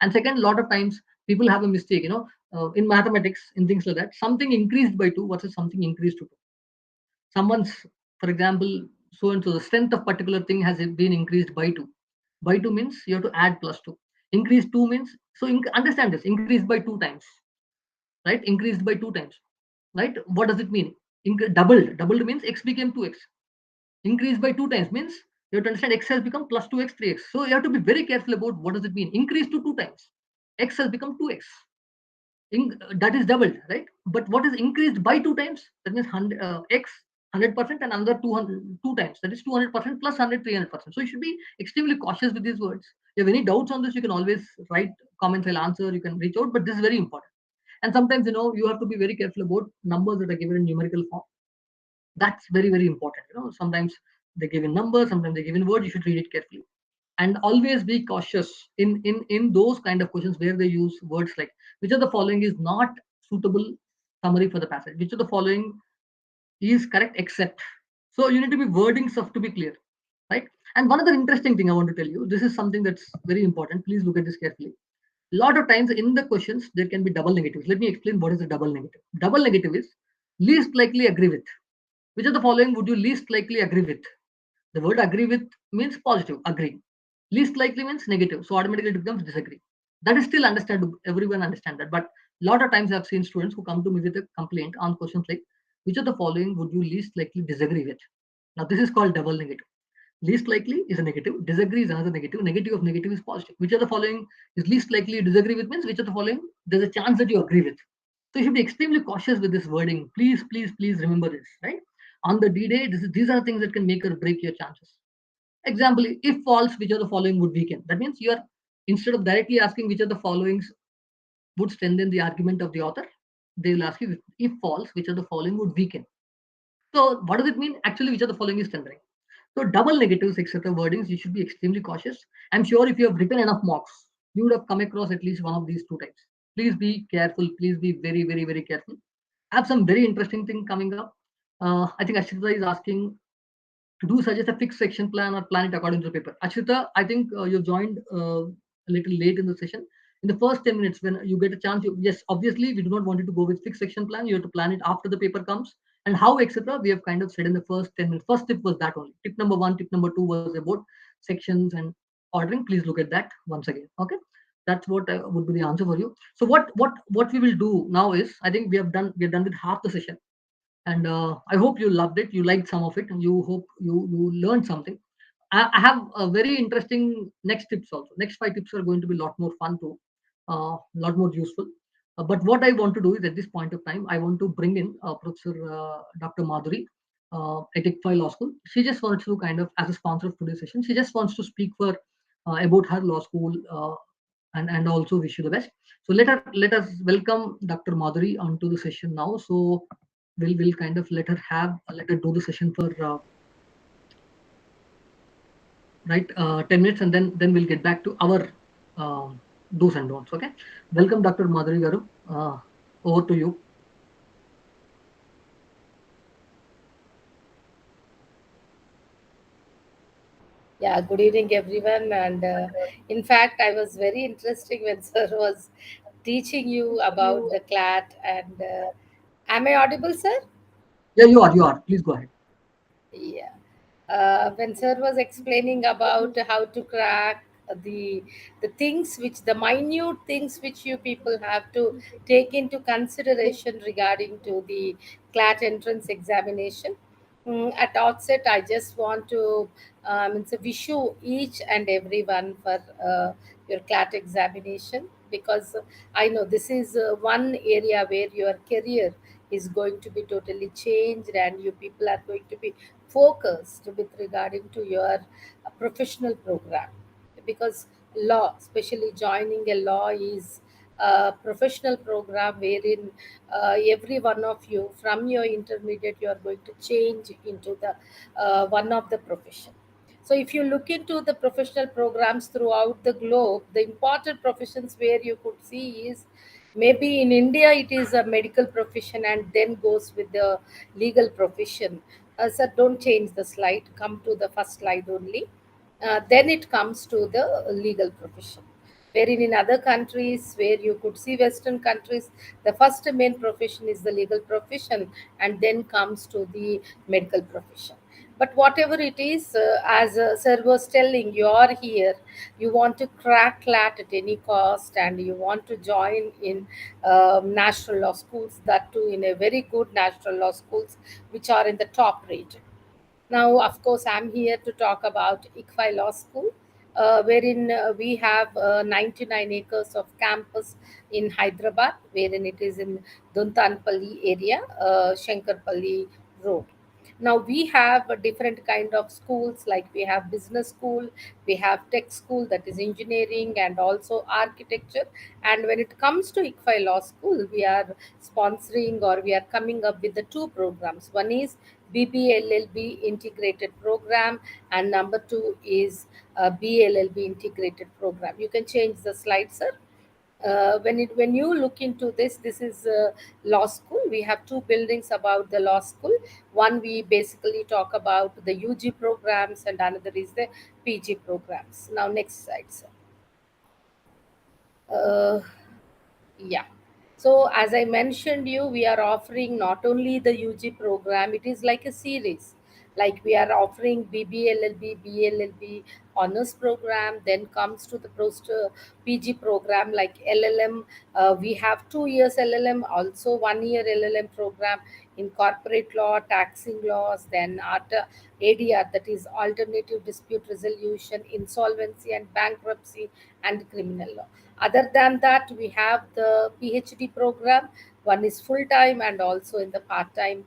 And second, a lot of times people have a mistake. In mathematics, in things like that, something increased by two versus something increased to two. Someone's, for example, so and so the strength of particular thing has been increased by two. By two means you have to add plus two. Increase two means so understand this. Increased by two times, right? Increased by two times, right? What does it mean? Doubled. Doubled means x became 2x. Increased by two times means you have to understand x has become plus 2x 3x. So you have to be very careful about what does it mean. Increased to two times. X has become 2x. That is doubled, right? But what is increased by two times? That means x 100% and another 200 two times. That is 200% plus 100 300%. So you should be extremely cautious with these words. If you have any doubts on this, you can always write comments. I'll answer. You can reach out. But this is very important. And sometimes you have to be very careful about numbers that are given in numerical form. That's very important. Sometimes they give in numbers, sometimes they give in words. You should read it carefully and always be cautious in those kind of questions where they use words like which of the following is not suitable summary for the passage, which of the following is correct except. So you need to be wordings of to be clear, right? And one other interesting thing I want to tell you, this is something that's very important. Please look at this carefully. A lot of times in the questions there can be double negatives. Let me explain what is a double negative. Double negative is least likely agree with. Which of the following would you least likely agree with? The word agree with means positive, agree. Least likely means negative. So automatically it becomes disagree. That is still understandable. Everyone understand that. But a lot of times I've seen students who come to me with a complaint on questions like, which of the following would you least likely disagree with? Now this is called double negative. Least likely is a negative. Disagree is another negative. Negative of negative is positive. Which of the following is least likely you disagree with means which of the following there's a chance that you agree with. So you should be extremely cautious with this wording. Please remember this, right? On the D-Day, these are things that can make or break your chances. Example, if false, which of the following would weaken? That means you are, instead of directly asking which of the followings would strengthen the argument of the author, they will ask you if false, which of the following would weaken. So what does it mean? Actually, which of the following is strengthening? So double negatives, etc. wordings, you should be extremely cautious. I'm sure if you have written enough mocks, you would have come across at least one of these two types. Please be careful. Please be very careful. I have some very interesting thing coming up. I think Ashita is asking, do suggest a fixed section plan or plan it according to the paper. Ashita, I think you've joined a little late in the session. In the first 10 minutes, when you get a chance, yes, obviously, we do not want you to go with fixed section plan. You have to plan it after the paper comes. and how, etc. We have kind of said in the first 10 minutes. First tip was that only. Tip number one, tip number two was about sections and ordering. Please look at that once again. Okay, that's what would be the answer for you. So what we will do now is, I think we are done with half the session, and I hope you loved it. You liked some of it, and you hope you learned something. I have a very interesting next tips also. Next 5 tips are going to be a lot more fun too, a lot more useful. But what I want to do is at this point of time, I want to bring in Professor Dr. Madhuri at ICFI Law School. She just wants to kind of, as a sponsor of today's session, she just wants to speak for about her law school and also wish you the best. So let us welcome Dr. Madhuri onto the session now. So we'll kind of let her do the session for right 10 minutes, and then we'll get back to our do's and don'ts. Okay, welcome Dr. Madhuri Garu. Over to you.
Yeah, good evening, everyone. And in fact, I was very interesting when sir was teaching you about the CLAT. And am I audible, sir?
Yeah, you are, please go ahead.
Yeah. When sir was explaining about how to crack the the things which the minute things which you people have to take into consideration regarding to the CLAT entrance examination. At outset, I just want to wish you each and everyone for your CLAT examination, because I know this is one area where your career is going to be totally changed, and you people are going to be focused with regarding to your professional program, because law, especially joining a law, is a professional program wherein every one of you from your intermediate you are going to change into the one of the profession. So if you look into the professional programs throughout the globe, the important professions where you could see is, maybe in India it is a medical profession and then goes with the legal profession. Sir, don't change the slide, come to the first slide only. Then it comes to the legal profession, wherein in other countries where you could see western countries, the first main profession is the legal profession, and then comes to the medical profession. But whatever it is, as sir was telling, you are here, you want to crack CLAT at any cost, and you want to join in national law schools, that too in a very good national law schools which are in the top rate. Now, of course, I'm here to talk about ICFI Law School, wherein we have 99 acres of campus in Hyderabad, wherein it is in Duntanpalli area, Shankarpalli Road. Now we have a different kind of schools, like we have business school, we have tech school, that is engineering, and also architecture. And when it comes to ICFI Law School, we are sponsoring, or we are coming up with the two programs. One is BBLLB integrated program, and number two is BLLB integrated program. You can change the slide, sir. When you look into this is law school. We have two buildings about the law school. One, we basically talk about the UG programs, and another is the PG programs. Now, next slide, sir. uh, yeah. So as I mentioned you, we are offering not only the UG program, it is like a series. Like we are offering BBLLB, BLLB honors program, then comes to the post PG program like LLM. We have 2 years LLM, also 1 year LLM program in corporate law, taxing laws, then ADR, that is alternative dispute resolution, insolvency and bankruptcy, and criminal law. Other than that, we have the PhD program. One is full time and also in the part time.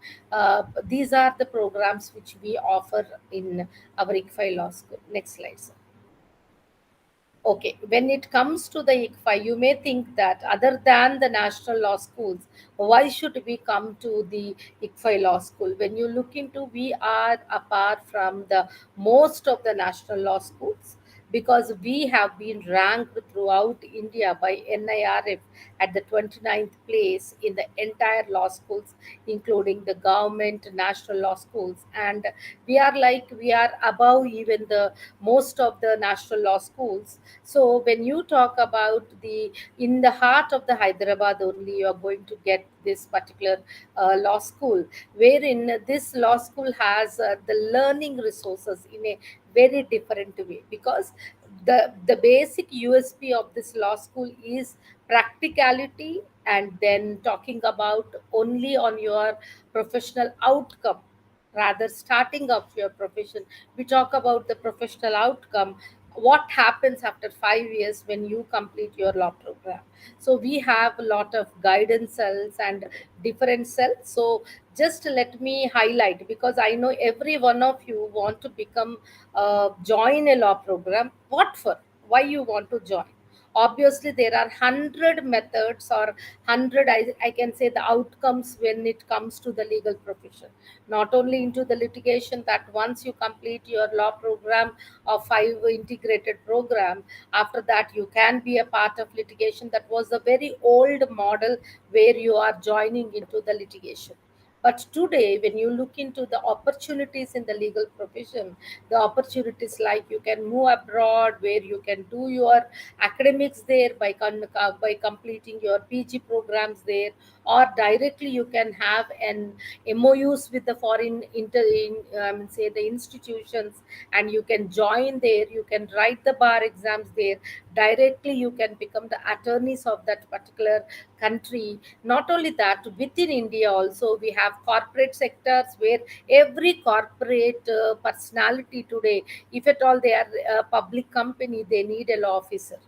These are the programs which we offer in our ICFI Law School. Next slide, sir. Okay, when it comes to the ICFI, you may think that other than the national law schools, why should we come to the ICFI Law School? When you look into, we are apart from the most of the national law schools, because we have been ranked throughout India by NIRF at the 29th place in the entire law schools, including the government national law schools. And we are above even the most of the national law schools. So when you talk about the in the heart of the Hyderabad only, you are going to get this particular law school, wherein this law school has the learning resources in a very different way, because the basic USP of this law school is practicality, and then talking about only on your professional outcome. Rather, starting of your profession, we talk about the professional outcome, what happens after 5 years when you complete your law program. So we have a lot of guidance cells and different cells. So just let me highlight, because I know every one of you want to become join a law program. What for? Why you want to join? Obviously there are 100 methods, or 100, I can say, the outcomes when it comes to the legal profession. Not only into the litigation, that once you complete your law program of 5 integrated program, after that you can be a part of litigation. That was a very old model where you are joining into the litigation. But today, when you look into the opportunities in the legal profession, the opportunities like you can move abroad, where you can do your academics there by by completing your PG programs there, or directly you can have an MOUs with the foreign say the institutions, and you can join there. You can write the bar exams there. Directly, you can become the attorneys of that particular country. Not only that, within India also we have corporate sectors where every corporate personality today, if at all they are a public company, they need a law officer.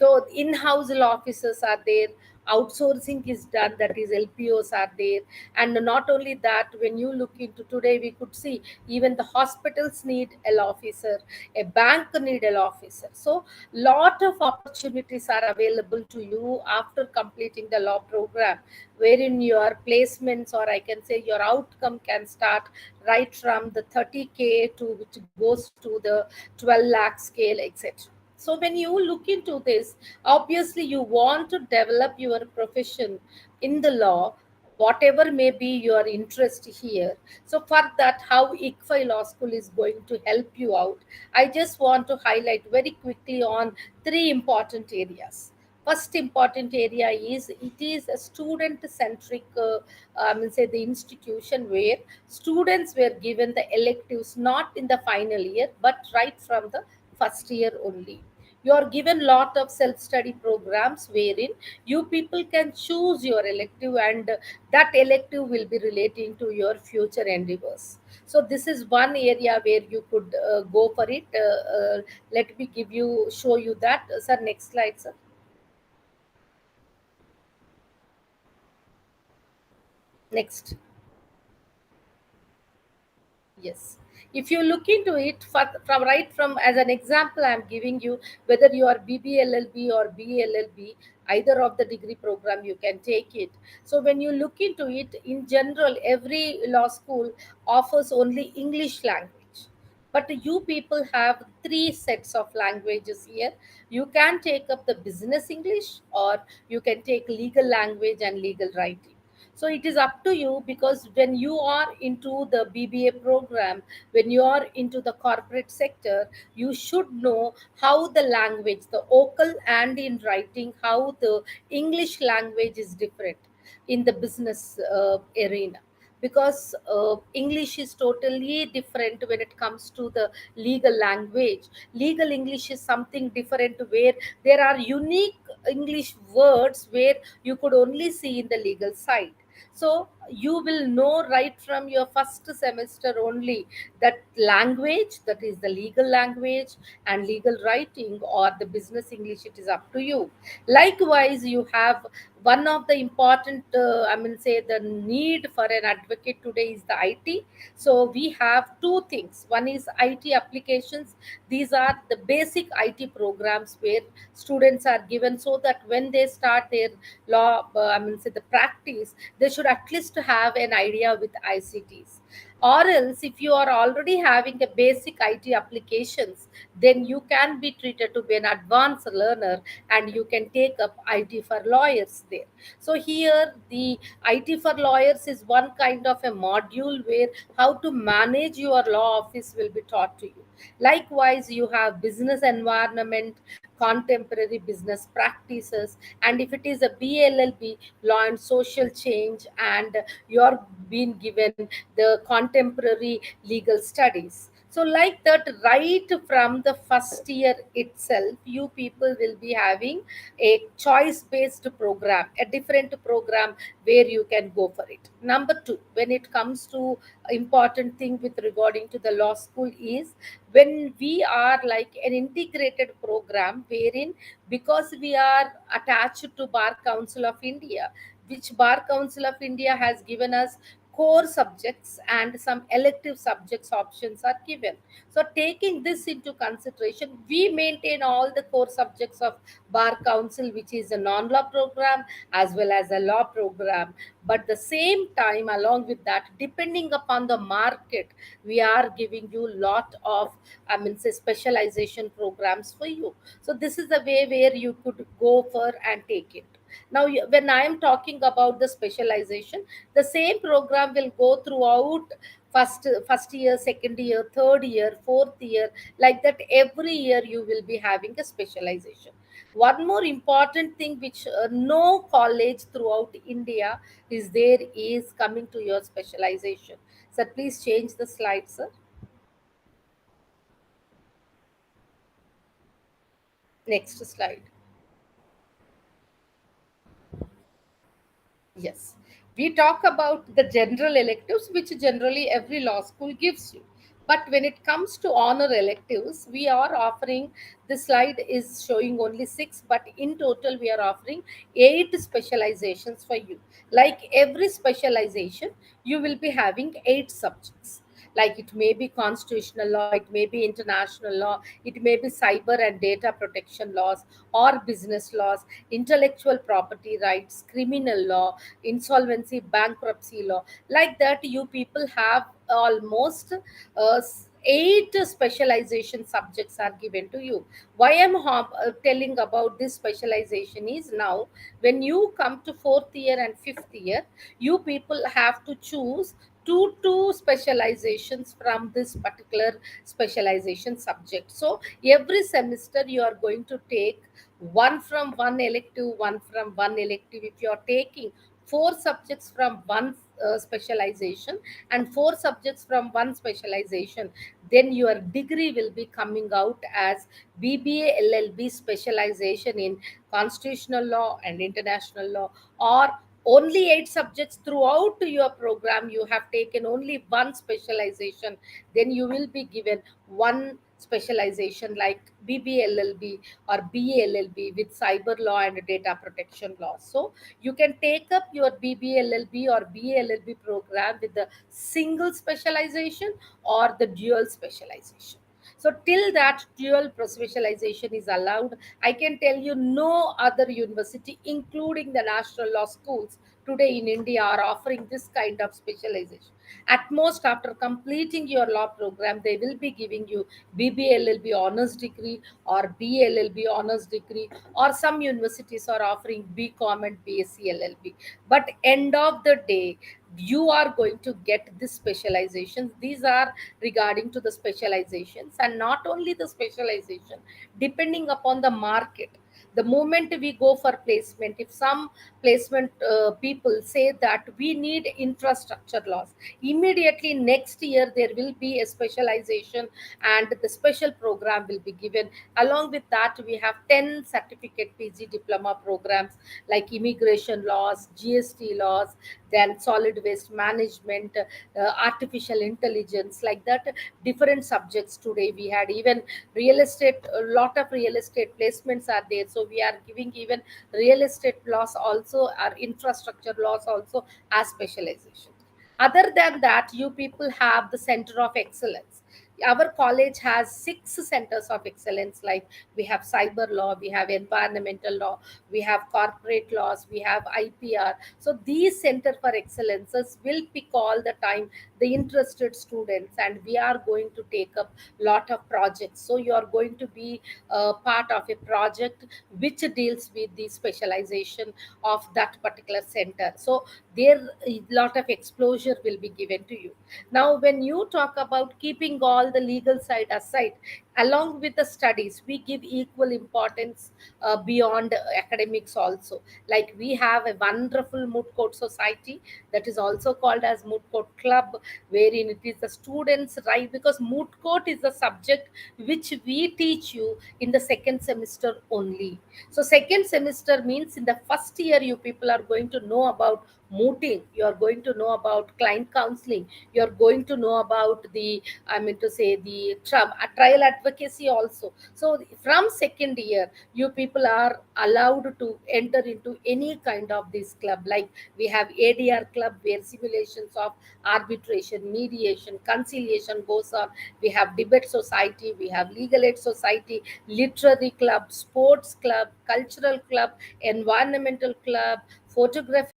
So in-house law officers are there, outsourcing is done, that is LPOs are there. And not only that, when you look into today, we could see even the hospitals need a law officer, a bank need a law officer. So lot of opportunities are available to you after completing the law program, wherein your placements, or I can say your outcome, can start right from the 30K to which goes to the 12 lakh scale, etc. So when you look into this, obviously you want to develop your profession in the law, whatever may be your interest here. So for that, how ICFI Law School is going to help you out, I just want to highlight very quickly on three important areas. First important area is, it is a student centric say the institution where students were given the electives not in the final year but right from the first year only. You are given lot of self study programs wherein you people can choose your elective, and that elective will be relating to your future endeavors. So this is one area where you could go for it. Let me give you show you that, sir. Next slide, sir. Next. Yes. If you look into it from right from, as an example, I'm giving you, whether you are BBLLB or BLLB, either of the degree program you can take it. So when you look into it, in general, every law school offers only English language. But you people have three sets of languages here. You can take up the business English, or you can take legal language and legal writing. So it is up to you, because when you are into the BBA program, when you are into the corporate sector, you should know how the language, the vocal and in writing, how the English language is different in the business arena. Because English is totally different when it comes to the legal language. Legal English is something different, where there are unique English words where you could only see in the legal side. So you will know right from your first semester only that language, that is the legal language, and legal writing or the business English, it is up to you. Likewise, you have one of the important say the need for an advocate today is the IT. So we have two things. One is IT applications. These are the basic IT programs where students are given, so that when they start their law say the practice, they should at least have an idea with ICTs. Or else, if you are already having a basic IT applications, then you can be treated to be an advanced learner, and you can take up IT for lawyers there. So here the IT for lawyers is one kind of a module where how to manage your law office will be taught to you. Likewise, you have business environment, contemporary business practices. And if it is a BLLB, law and social change, and you're being given the contemporary legal studies. So, like that, right from the first year itself, you people will be having a choice based program, a different program where you can go for it. Number two, when it comes to important thing with regarding to the law school is when we are like an integrated program wherein, because we are attached to Bar Council of India, which Bar Council of India has given us core subjects and some elective subjects options are given. So taking this into consideration, we maintain all the core subjects of Bar Council, which is a non-law program as well as a law program. But the same time, along with that, depending upon the market, we are giving you lot of, I mean, say, specialization programs for you. So this is the way where you could go for and take it. Now, when I am talking about the specialization, the same program will go throughout first year, second year, third year, fourth year, like that. Every year you will be having a specialization. One more important thing which no college throughout India is there is coming to your specialization. Sir, please change the slide, sir. Next slide. Yes. We talk about the general electives, which generally every law school gives you. But when it comes to honor electives, we are offering, this slide is showing only six, but in total, we are offering eight specializations for you. Like every specialization, you will be having eight subjects. Like it may be constitutional law, it may be international law, it may be cyber and data protection laws, or business laws, intellectual property rights, criminal law, insolvency, bankruptcy law. Like that, you people have almost eight specialization subjects are given to you. Why I'm telling about this specialization is, now when you come to fourth year and fifth year, you people have to choose two specializations from this particular specialization subject. So every semester you are going to take one from one elective, one from one elective. If you are taking four subjects from one specialization and four subjects from one specialization, then your degree will be coming out as BBA LLB specialization in constitutional law and international law. Or only eight subjects throughout your program, you have taken only one specialization, then you will be given one specialization like BBLLB or BALLB with cyber law and data protection law. So you can take up your BBLLB or BALLB program with the single specialization or the dual specialization. So till that dual specialization is allowed, I can tell you no other university, including the national law schools today in India, are offering this kind of specialization. At most, after completing your law program, they will be giving you BBLLB honors degree or BLLB honors degree, or some universities are offering BCom and BSc LLB. But end of the day, you are going to get this specializations. These are regarding to the specializations, and not only the specialization, depending upon the market. The moment we go for placement, if some placement people say that we need infrastructure laws, immediately next year there will be a specialization and the special program will be given. Along with that, we have 10 certificate PG diploma programs like immigration laws, GST laws, then solid waste management, artificial intelligence, like that. Different subjects today we had, even real estate, a lot of real estate placements are there, so we are giving even real estate laws also, our infrastructure laws also as specialization. Other than that, you people have the center of excellence. Our college has six centers of excellence, like we have cyber law, we have environmental law, we have corporate laws, we have IPR. So these center for excellences will pick all the time the interested students, and we are going to take up lot of projects. So you are going to be part of a project which deals with the specialization of that particular center. So there a lot of exposure will be given to you. Now when you talk about keeping all the legal side aside, along with the studies we give equal importance beyond academics also. Like we have a wonderful moot court society that is also called as moot court club, wherein it is the students right, because moot court is the subject which we teach you in the second semester only. So second semester means in the first year you people are going to know about mooting, you are going to know about client counseling, you are going to know about the, I mean to say, the trial advocacy also. So from second year you people are allowed to enter into any kind of this club. Like we have ADR club where simulations of arbitration, mediation, conciliation goes on. We have debate society, we have legal aid society, literary club, sports club, cultural club, environmental club, photography.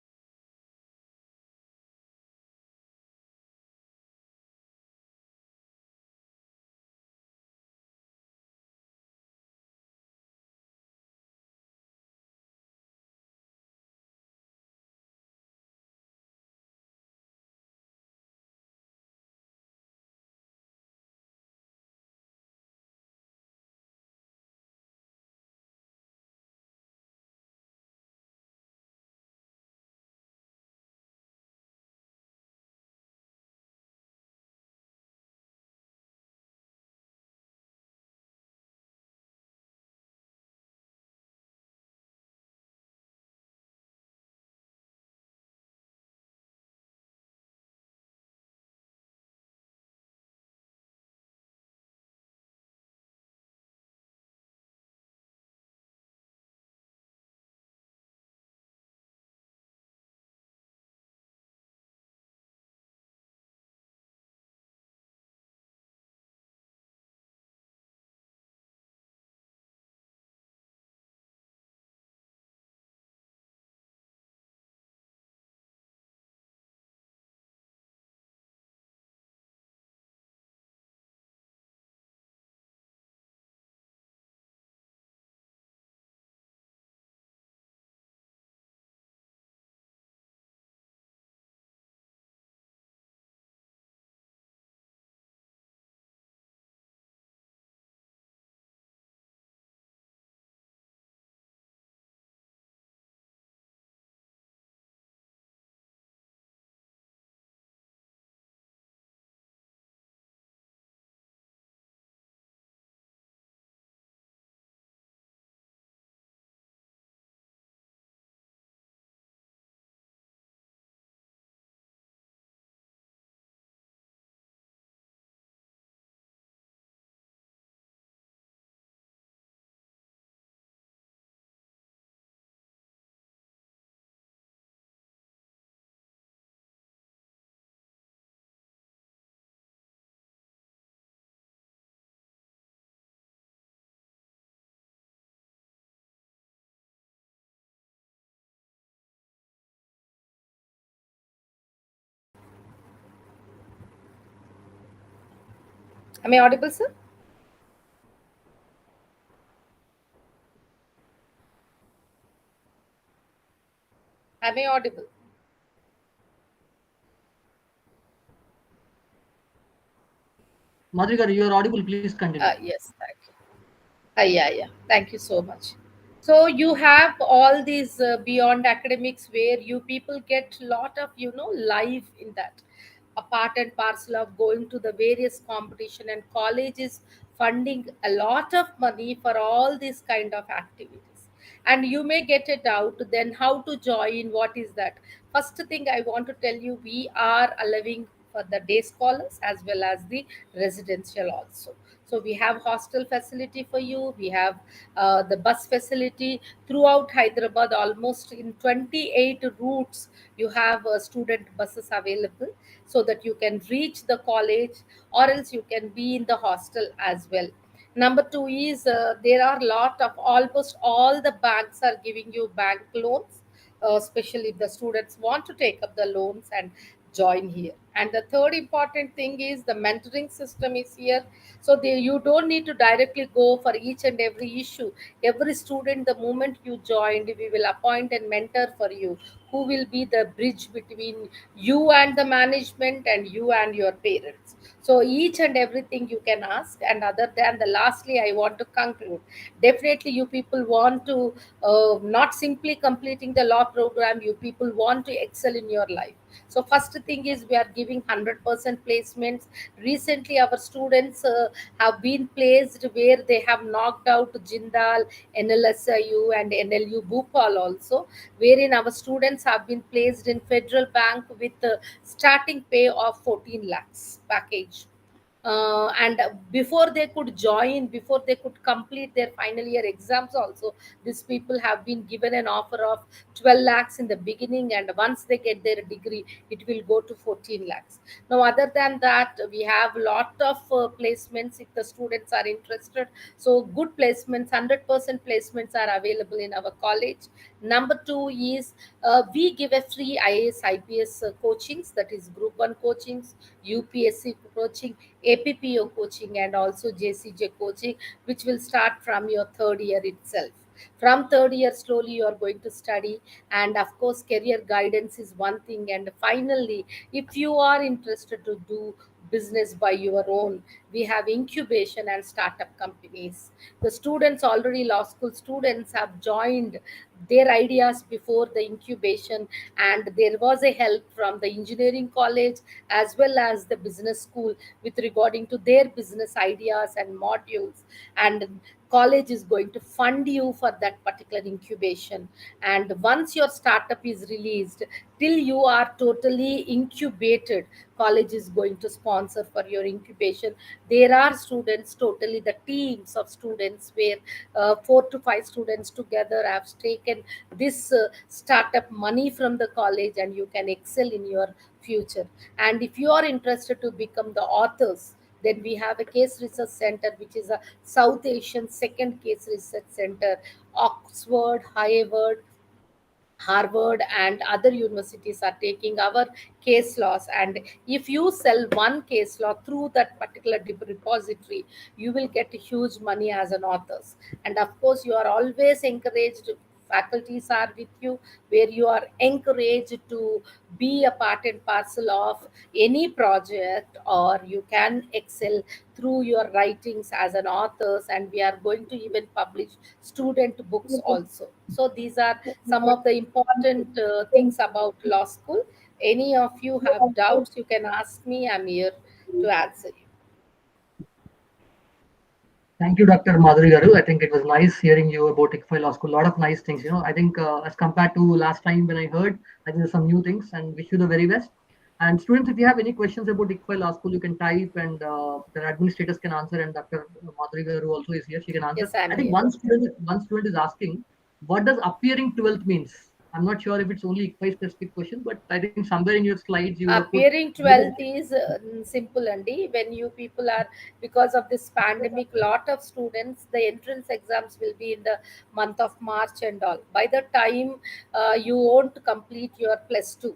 Am I audible, sir? Am I audible?
Madhurika, you are audible. Please continue.
Yes, thank you. Yeah, yeah. Thank you so much. So you have all these beyond academics where you people get lot of life in that, a part and parcel of going to the various competition, and college is funding a lot of money for all these kind of activities. And you may get a doubt then how to join, what is that. First thing I want to tell you, we are allowing for the day scholars as well as the residential also. So we have hostel facility for you, we have the bus facility throughout Hyderabad. Almost in 28 routes you have student buses available, so that you can reach the college, or else you can be in the hostel as well. Number two is there are lot of, almost all the banks are giving you bank loans, especially if the students want to take up the loans and join here. And the third important thing is the mentoring system is here. So you don't need to directly go for each and every issue. Every student, the moment you joined, we will appoint a mentor for you, who will be the bridge between you and the management and you and your parents. So each and everything you can ask. And other than the lastly, I want to conclude, definitely you people want to not simply completing the law program, you people want to excel in your life. So first thing is we are giving 100% placements. Recently our students have been placed where they have knocked out Jindal, NLSIU and NLU Bhopal also, wherein our students have been placed in Federal Bank with starting pay of 14 lakhs package. And before they could join, before they could complete their final year exams also, these people have been given an offer of 12 lakhs in the beginning, and once they get their degree it will go to 14 lakhs. Now other than that, we have lot of placements if the students are interested. So good placements, 100% placements are available in our college. Number two is we give a free IAS IPS coachings, that is group 1 coachings, UPSC coaching, APPO coaching, and also JCJ coaching, which will start from your third year itself. From third year, slowly you are going to study, and of course, career guidance is one thing. And finally, if you are interested to do business by your own, we have incubation and startup companies. The students, already law school students, have joined their ideas before the incubation, and there was a help from the engineering college as well as the business school with regarding to their business ideas and modules. And college is going to fund you for that particular incubation. And once your startup is released, till you are totally incubated, college is going to sponsor for your incubation. There are students, totally the teams of students, where 4 to 5 students together have taken this startup money from the college, and you can excel in your future. And if you are interested to become the authors, then we have a case research center, which is a South Asian second case research center. Oxford, Harvard, and other universities are taking our case laws. And if you sell one case law through that particular repository, you will get huge money as an authors. And of course, you are always encouraged. Faculties are with you, where you are encouraged to be a part and parcel of any project, or you can excel through your writings as an authors. And we are going to even publish student books also. So these are some of the important things about law school. Any of you have doubts, you can ask me. I'm here to answer you.
Thank you, Dr. Madhuri Garu. I think it was nice hearing you about ICFI Law School. A lot of nice things. I think as compared to last time when I heard, I think there's some new things, and wish you the very best. And students, if you have any questions about ICFI Law School, you can type, and the administrators can answer. And Dr. Madhuri Garu also is here; she can answer.
Yes, I'm
I think
here.
one student is asking, what does appearing 12th means? I'm not sure if it's only ICFI specific question, but I think somewhere in your slides you have put.
Appearing 12th is simple, Andy. When you people are, because of this pandemic, lot of students, the entrance exams will be in the month of March and all. By the time you won't complete your plus 2,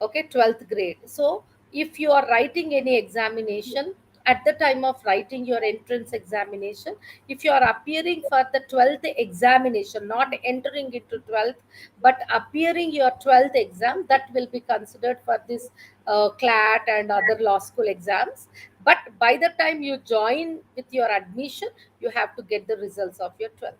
okay, 12th grade. So if you are writing any examination, at the time of writing your entrance examination, if you are appearing for the 12th examination, not entering into 12th, but appearing your 12th exam, that will be considered for this CLAT and other law school exams. But by the time you join with your admission, you have to get the results of your 12th.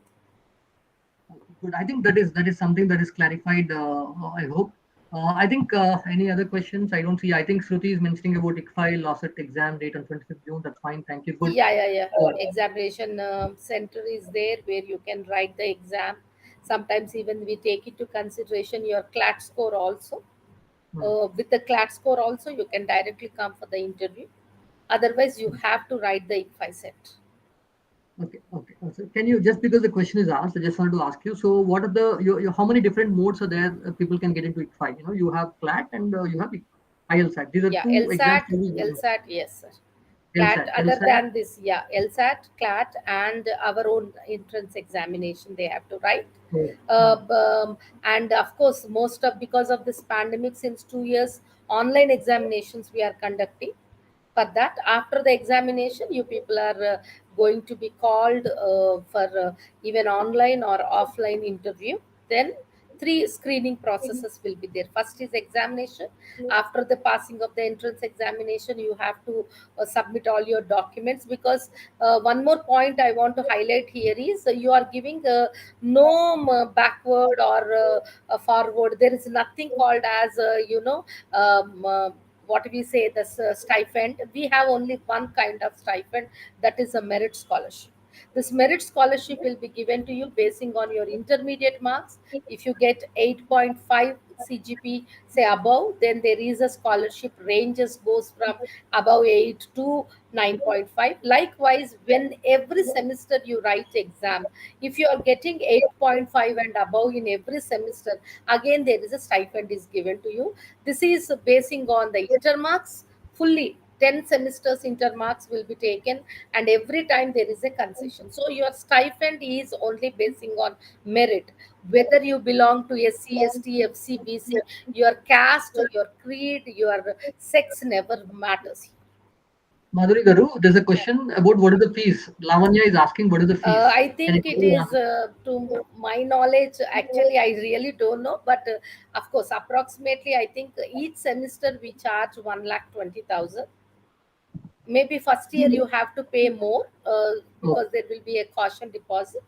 Good. I think that is something that is clarified. I hope. I think any other questions? I don't see. I think Shruti is mentioning about ICFI LAWCET exam date on 25th June. That's fine. Thank you. Good.
Yeah.
Uh,
Examination center is there where you can write the exam. Sometimes even we take into consideration your CLAT score also.
hmm.
With the CLAT score also, you can directly come for the interview. Otherwise, you have to write the ICFI set.
Okay. So can you, just because the question is asked, I just wanted to ask you. So what are how many different modes are there? People can get into ICFI. You have CLAT and you have IELTS. These are
Yeah,
two exams.
LSAT, LSAT, yes, sir. CLAT,
LSAT,
other
LSAT.
than this, yeah, LSAT, CLAT, and our own entrance examination they have to write.
Oh,
Uh, um, and of course, most of because of this pandemic, since 2 years, online examinations we are conducting. For that, after the examination, you people are going to be called for even online or offline interview. Then three screening processes will be there. First is examination. After the passing of the entrance examination, you have to submit all your documents, because one more point I want to highlight here is you are giving no backward or forward. There is nothing called as what we say, this stipend. We have only one kind of stipend, that is a merit scholarship. This merit scholarship will be given to you basing on your intermediate marks. If you get 8.5 CGP, say above, then there is a scholarship ranges goes from above 8 to 9.5. Likewise, when every semester you write exam, if you are getting 8.5 and above in every semester, again there is a stipend is given to you. This is basing on the intermarks fully. 10 semesters intermarks will be taken, and every time there is a concession. So your stipend is only basing on merit. Whether you belong to SC, ST, FC, BC, your caste, your creed, your sex never matters.
Madhuri Garu, there's a question about what is the fees. Lavanya is asking what is the fees.
I
Can you
think it
kindly
is,
answer?
to my knowledge, actually, I really don't know. But of course, approximately, I think each semester we charge 1,20,000. Maybe first year you have to pay more
Oh,
because there will be a caution deposit.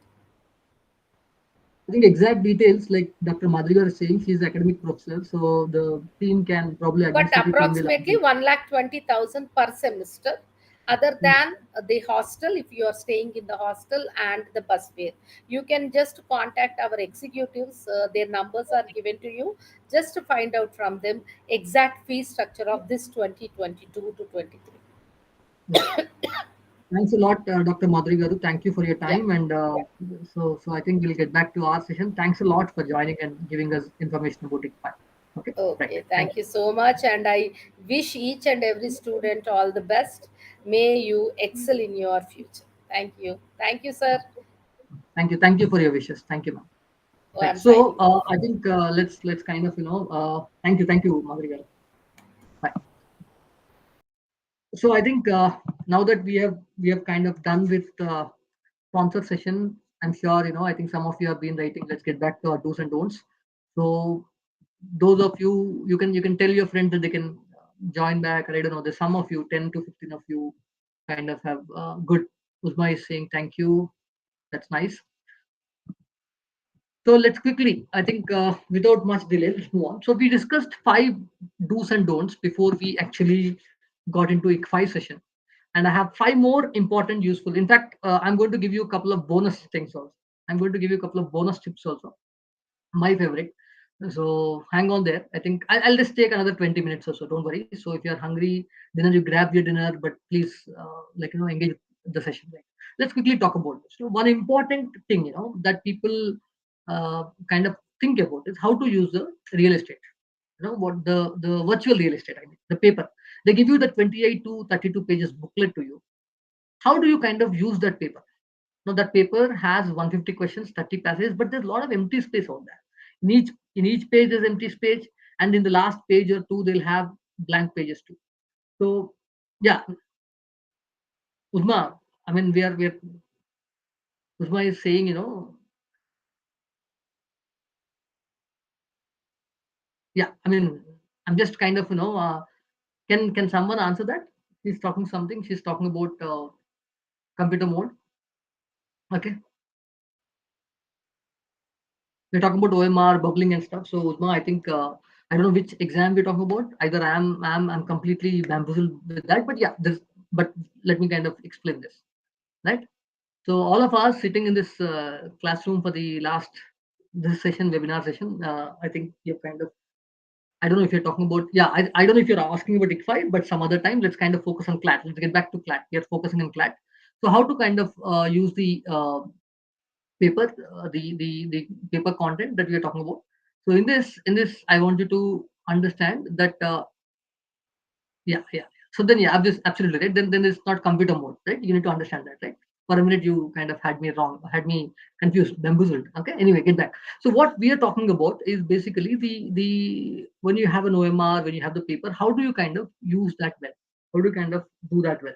I think exact details, like Dr. Madhuri is saying, she's academic professor, so the team can probably
But
administrative team will
approximately
update.
1,20,000 per semester, other
Hmm.
than the hostel, if you are staying in the hostel, and the bus fare. You can just contact our executives, their numbers are given to you, just to find out from them exact fee structure of this 2022 to 23.
Okay. Thanks a lot, Dr. Madhuri Garu. Thank you for your
Yeah.
time. And so I think we'll get back to our session. Thanks a lot for joining and giving us information about it. Okay, right.
Okay,
Thank
thank you so much, and I wish each and every student all the best. May you excel in your future. Thank you, sir.
thank you. Thank you for your wishes. Thank you, ma'am.
Oh,
Right.
I'm
So
signing off.
I think let's kind of thank you, Madhuri Garu. Bye. So I think now that we have kind of done with sponsor session, I'm sure I think some of you have been writing. Let's get back to our do's and don'ts. So those of you, you can tell your friends that they can join back. Or I don't know. There's some of you, 10 to 15 of you, kind of have good. Uzma is saying thank you. That's nice. So let's quickly, I think, without much delay, let's move on. So we discussed five do's and don'ts before we actually got into IC5 session. And I have five more important, useful. In fact, I'm going to give you a couple of bonus things also. I'm going to give you a couple of bonus tips also. My favorite. So hang on there. I think I'll just take another 20 minutes or so. Don't worry. So if you're hungry, dinner, you grab your dinner, but please, engage the session. Right? Let's quickly talk about this. So one important thing, that people kind of think about is how to use the real estate. What the virtual real estate. I mean, the paper. They give you the 28 to 32 pages booklet to you. How do you kind of use that paper? Now that paper has 150 questions, 30 passages, but there's a lot of empty space out there. In each page there's empty space, and in the last page or two they'll have blank pages too. So yeah, Uzma, I mean we are Uzma is saying, yeah, I mean I'm just kind of can someone answer that? She's talking something. She's talking about computer mode. Okay, we're talking about OMR bubbling and stuff. So Uzma, I think I don't know which exam we're talking about. Either I'm completely bamboozled with that, but yeah, this. But let me kind of explain this, right? So all of us sitting in this classroom for the last this session, webinar session. I think you're kind of. I don't know if you're talking about. Yeah, I don't know if you're asking about IC5, but some other time let's kind of focus on CLAT. Let's get back to CLAT. We are focusing on CLAT. So how to kind of use the paper, the paper content that we are talking about. So in this, I want you to understand that yeah, yeah. So then, yeah, absolutely right. Then it's not computer mode, right? You need to understand that, right? For a minute, you kind of had me wrong, had me confused, bamboozled. Okay. Anyway, get back. So what we are talking about is basically the when you have an OMR, when you have the paper, how do you kind of use that well? How do you kind of do that well?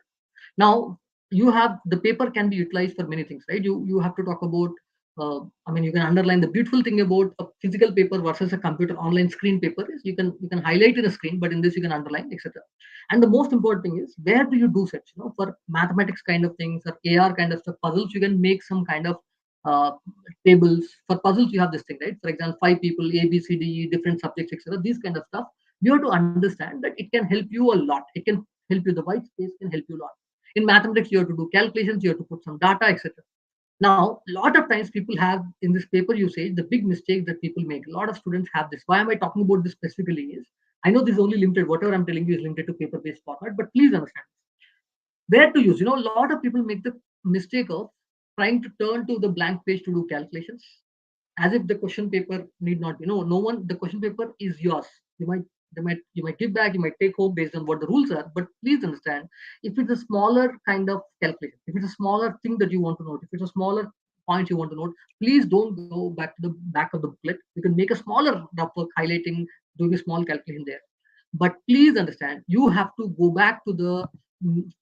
Now you have the paper can be utilized for many things, right? You have to talk about. I mean, you can underline the beautiful thing about a physical paper versus a computer online screen paper is you can highlight in a screen, but in this you can underline, etc. And the most important thing is where do you do such? For mathematics kind of things or AR kind of stuff, puzzles, you can make some kind of uh, tables. For puzzles, you have this thing, right? For example, 5 people, A, B, C, D, different subjects, etc. These kind of stuff. You have to understand that it can help you a lot. It can help you. The white space can help you a lot. In mathematics, you have to do calculations, you have to put some data, etc. Now, a lot of times people have in this paper usage, the big mistake that people make. A lot of students have this. Why am I talking about this specifically? Is I know this is only limited, whatever I'm telling you is limited to paper-based format, but please understand where to use. A lot of people make the mistake of trying to turn to the blank page to do calculations as if the question paper need not be. No one. The question paper is yours. You might give back. You might take home based on what the rules are. But please understand, if it's a smaller kind of calculation, if it's a smaller thing that you want to note, if it's a smaller point you want to note, please don't go back to the back of the booklet. You can make a smaller rough work highlighting, doing a small calculation there. But please understand, you have to go back to the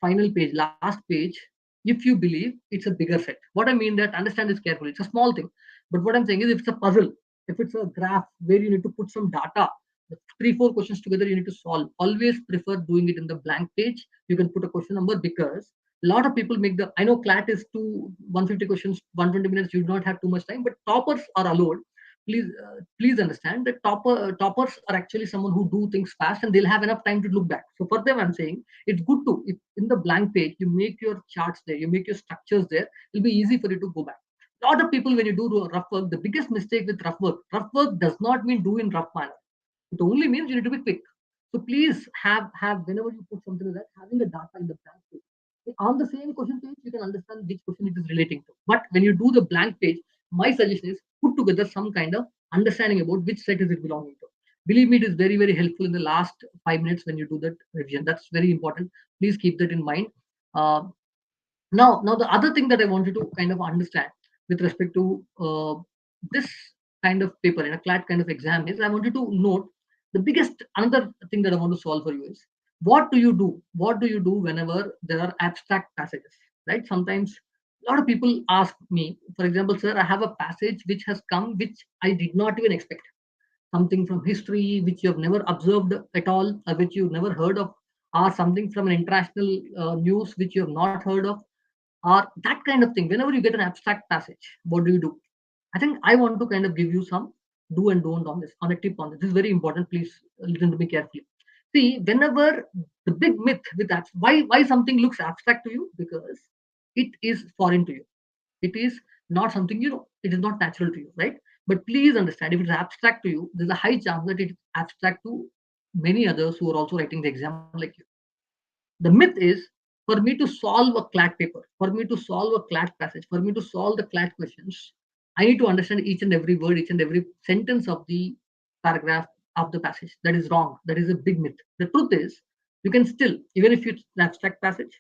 final page, last page, if you believe it's a bigger set. What I mean that understand this carefully. It's a small thing, but what I'm saying is if it's a puzzle, if it's a graph where you need to put some data, the 3 4 questions together you need to solve. Always prefer doing it in the blank page. You can put a question number because a lot of people make the. I know CLAT is 150 questions, 120 minutes. You do not have too much time, but toppers are allowed. Please understand that toppers are actually someone who do things fast and they'll have enough time to look back. So for them, I'm saying it's good to if in the blank page you make your charts there, you make your structures there. It'll be easy for you to go back. A lot of people when you do rough work, the biggest mistake with rough work does not mean do in rough manner. It only means you need to be quick. So please have whenever you put something like that, having the data in the blank page. On the same question page, you can understand which question it is relating to. But when you do the blank page, my suggestion is put together some kind of understanding about which set is it belonging to. Believe me, it is very, very helpful in the last 5 minutes when you do that revision. That's very important. Please keep that in mind. Uh, now the other thing that I wanted to kind of understand with respect to this kind of paper in a CLAT kind of exam is I want you to note the biggest another thing that I want to solve for you is what do you do whenever there are abstract passages, right? Sometimes a lot of people ask me, for example, sir, I have a passage which has come which I did not even expect, something from history which you have never observed at all, which you've never heard of, or something from an international news which you have not heard of, or that kind of thing. Whenever you get an abstract passage, what do you do? I think I want to kind of give you some do and don't on this, on a tip on this. This is very important. Please listen to me carefully. See, whenever the big myth with that, why something looks abstract to you? Because it is foreign to you. It is not something you know. It is not natural to you, right? But please understand, if it's abstract to you, there's a high chance that it's abstract to many others who are also writing the exam like you. The myth is for me to solve a CLAT paper, for me to solve a CLAT passage, for me to solve the CLAT questions, I need to understand each and every word, each and every sentence of the paragraph of the passage. That is wrong. That is a big myth. The truth is, you can still, even if it's an abstract passage,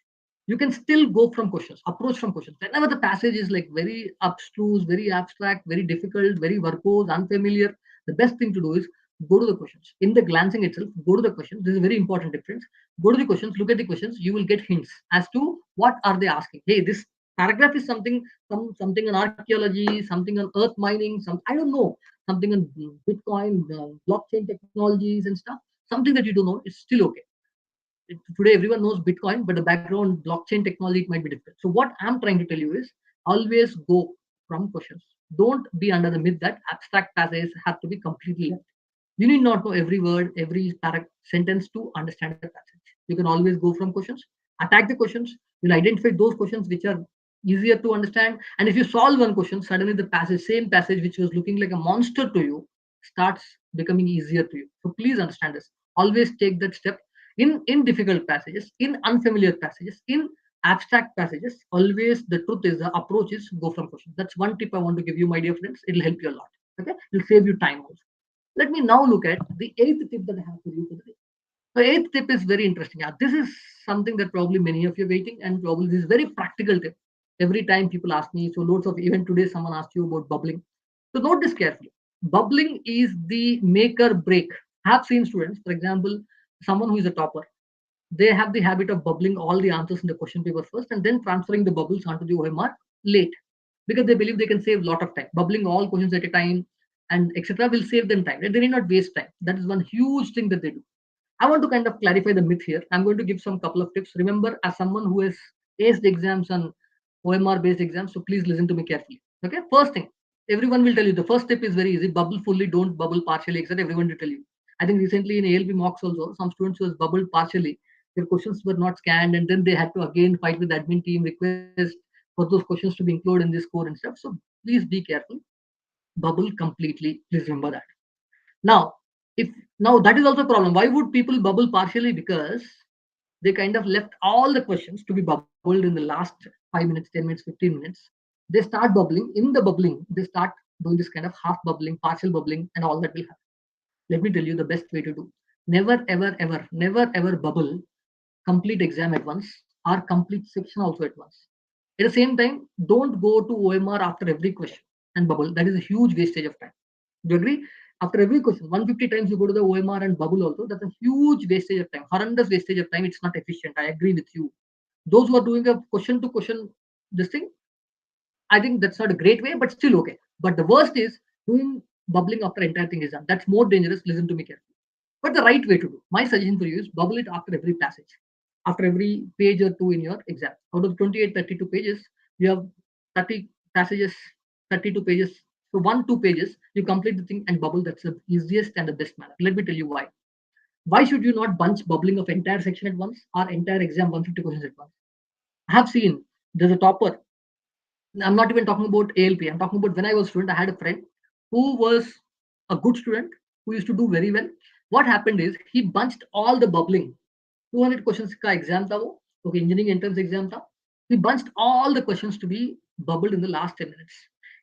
you can still go from questions, approach from questions. Whenever the passage is like very abstruse, very abstract, very difficult, very verbose, unfamiliar, the best thing to do is go to the questions. In the glancing itself, go to the questions. This is a very important difference. Go to the questions, look at the questions, you will get hints as to what are they asking. Hey, this paragraph is something on archaeology, something on earth mining, some I don't know, something on Bitcoin, blockchain technologies and stuff. Something that you don't know is still okay. Today everyone knows Bitcoin, but the background blockchain technology it might be different. So what I'm trying to tell you is always go from questions. Don't be under the myth that abstract passages have to be completely left. You need not know every word, every sentence to understand the passage. You can always go from questions, attack the questions. You'll identify those questions which are easier to understand. And if you solve one question, suddenly the same passage which was looking like a monster to you, starts becoming easier to you. So please understand this. Always take that step in difficult passages, in unfamiliar passages, in abstract passages. Always the truth is the approach is go from questions. That's one tip I want to give you, my dear friends. It'll help you a lot. Okay, it'll save you time also. Let me now look at the eighth tip that I have for you today. The eighth tip is very interesting. This is something that probably many of you are waiting, and probably this is very practical tip. Every time people ask me, so loads of, even today someone asked you about bubbling. So note this carefully. Bubbling is the make or break. I have seen students, for example, someone who is a topper, they have the habit of bubbling all the answers in the question paper first and then transferring the bubbles onto the OMR late, because they believe they can save a lot of time. Bubbling all questions at a time and etc. will save them time. They need not waste time. That is one huge thing that they do. I want to kind of clarify the myth here. I'm going to give some couple of tips. Remember, as someone who has aced exams and OMR based exams, so please listen to me carefully. Okay, first thing, everyone will tell you the first tip is very easy: bubble fully, don't bubble partially, etc. Everyone will tell you. I think recently in ALB mocks also, some students who has bubbled partially, their questions were not scanned, and then they had to again fight with the admin team, request for those questions to be included in this score and stuff. So please be careful. Bubble completely. Please remember that. Now, if now that is also a problem. Why would people bubble partially? Because they kind of left all the questions to be bubbled in the last 5 minutes, 10 minutes, 15 minutes. They start bubbling. In the bubbling, they start doing this kind of half bubbling, partial bubbling, and all that will happen. Let me tell you the best way to do. Never, ever, ever, never, ever bubble complete exam at once or complete section also at once. At the same time, don't go to OMR after every question and bubble. That is a huge wastage of time. Do you agree? After every question, 150 times you go to the OMR and bubble also, that's a huge wastage of time, horrendous wastage of time. It's not efficient. I agree with you. Those who are doing a question to question this thing, I think that's not a great way, but still okay. But the worst is doing bubbling after entire thing is done. That's more dangerous. Listen to me carefully. But the right way to do, my suggestion for you is bubble it after every passage, after every page or two in your exam. Out of 28, 32 pages, you have 30 passages, 32 pages. So 1, 2 pages, you complete the thing and bubble. That's the easiest and the best manner. Let me tell you why. Why should you not bunch bubbling of entire section at once or entire exam 150 questions at once? I have seen there's a topper. I'm not even talking about ALP. I'm talking about when I was a student, I had a friend who was a good student who used to do very well. What happened is he bunched all the bubbling. 200 questions का exam था वो, okay, engineering entrance exam था. He bunched all the questions to be bubbled in the last 10 minutes.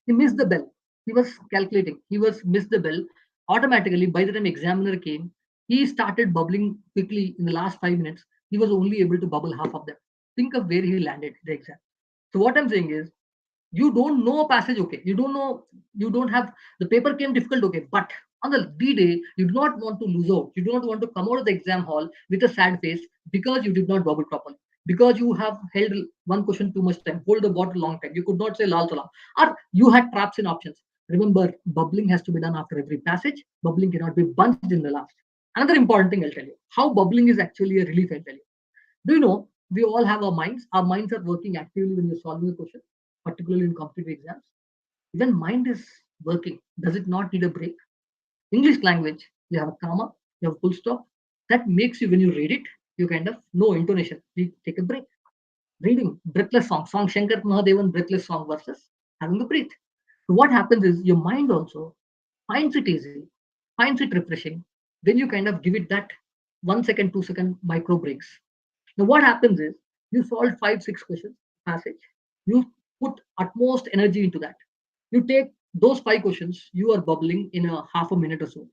He missed the bell. He was calculating. He was missed the bell. Automatically, by the time examiner came, he started bubbling quickly in the last 5 minutes. He was only able to bubble half of them. Think of where he landed the exam. So what I'm saying is, you don't know a passage, okay, you don't know, you don't have, the paper came difficult, okay, but on the d-day you do not want to lose out, you do not want to come out of the exam hall with a sad face because you did not bubble properly, because you have held one question too much time, hold the bottle long time, you could not say lal salam, or you had traps in options. Remember, bubbling has to be done after every passage. Bubbling cannot be bunched in the last. Another important thing I'll tell you, how bubbling is actually a relief. I'll tell you, do you know, we all have our minds. Our minds are working actively when you're solving a question, particularly in competitive exams. When mind is working, does it not need a break? English language, you have a comma, you have a full stop. That makes you, when you read it, you kind of know intonation. You take a break. Reading, breathless song Shankar Mahadevan, breathless song versus having a breath. So what happens is your mind also finds it easy, finds it refreshing, when you kind of give it that 1 second, 2 second micro breaks. Now, what happens is you solve 5, 6 questions passage. You put utmost energy into that. You take those 5 questions, you are bubbling in a half a minute or so.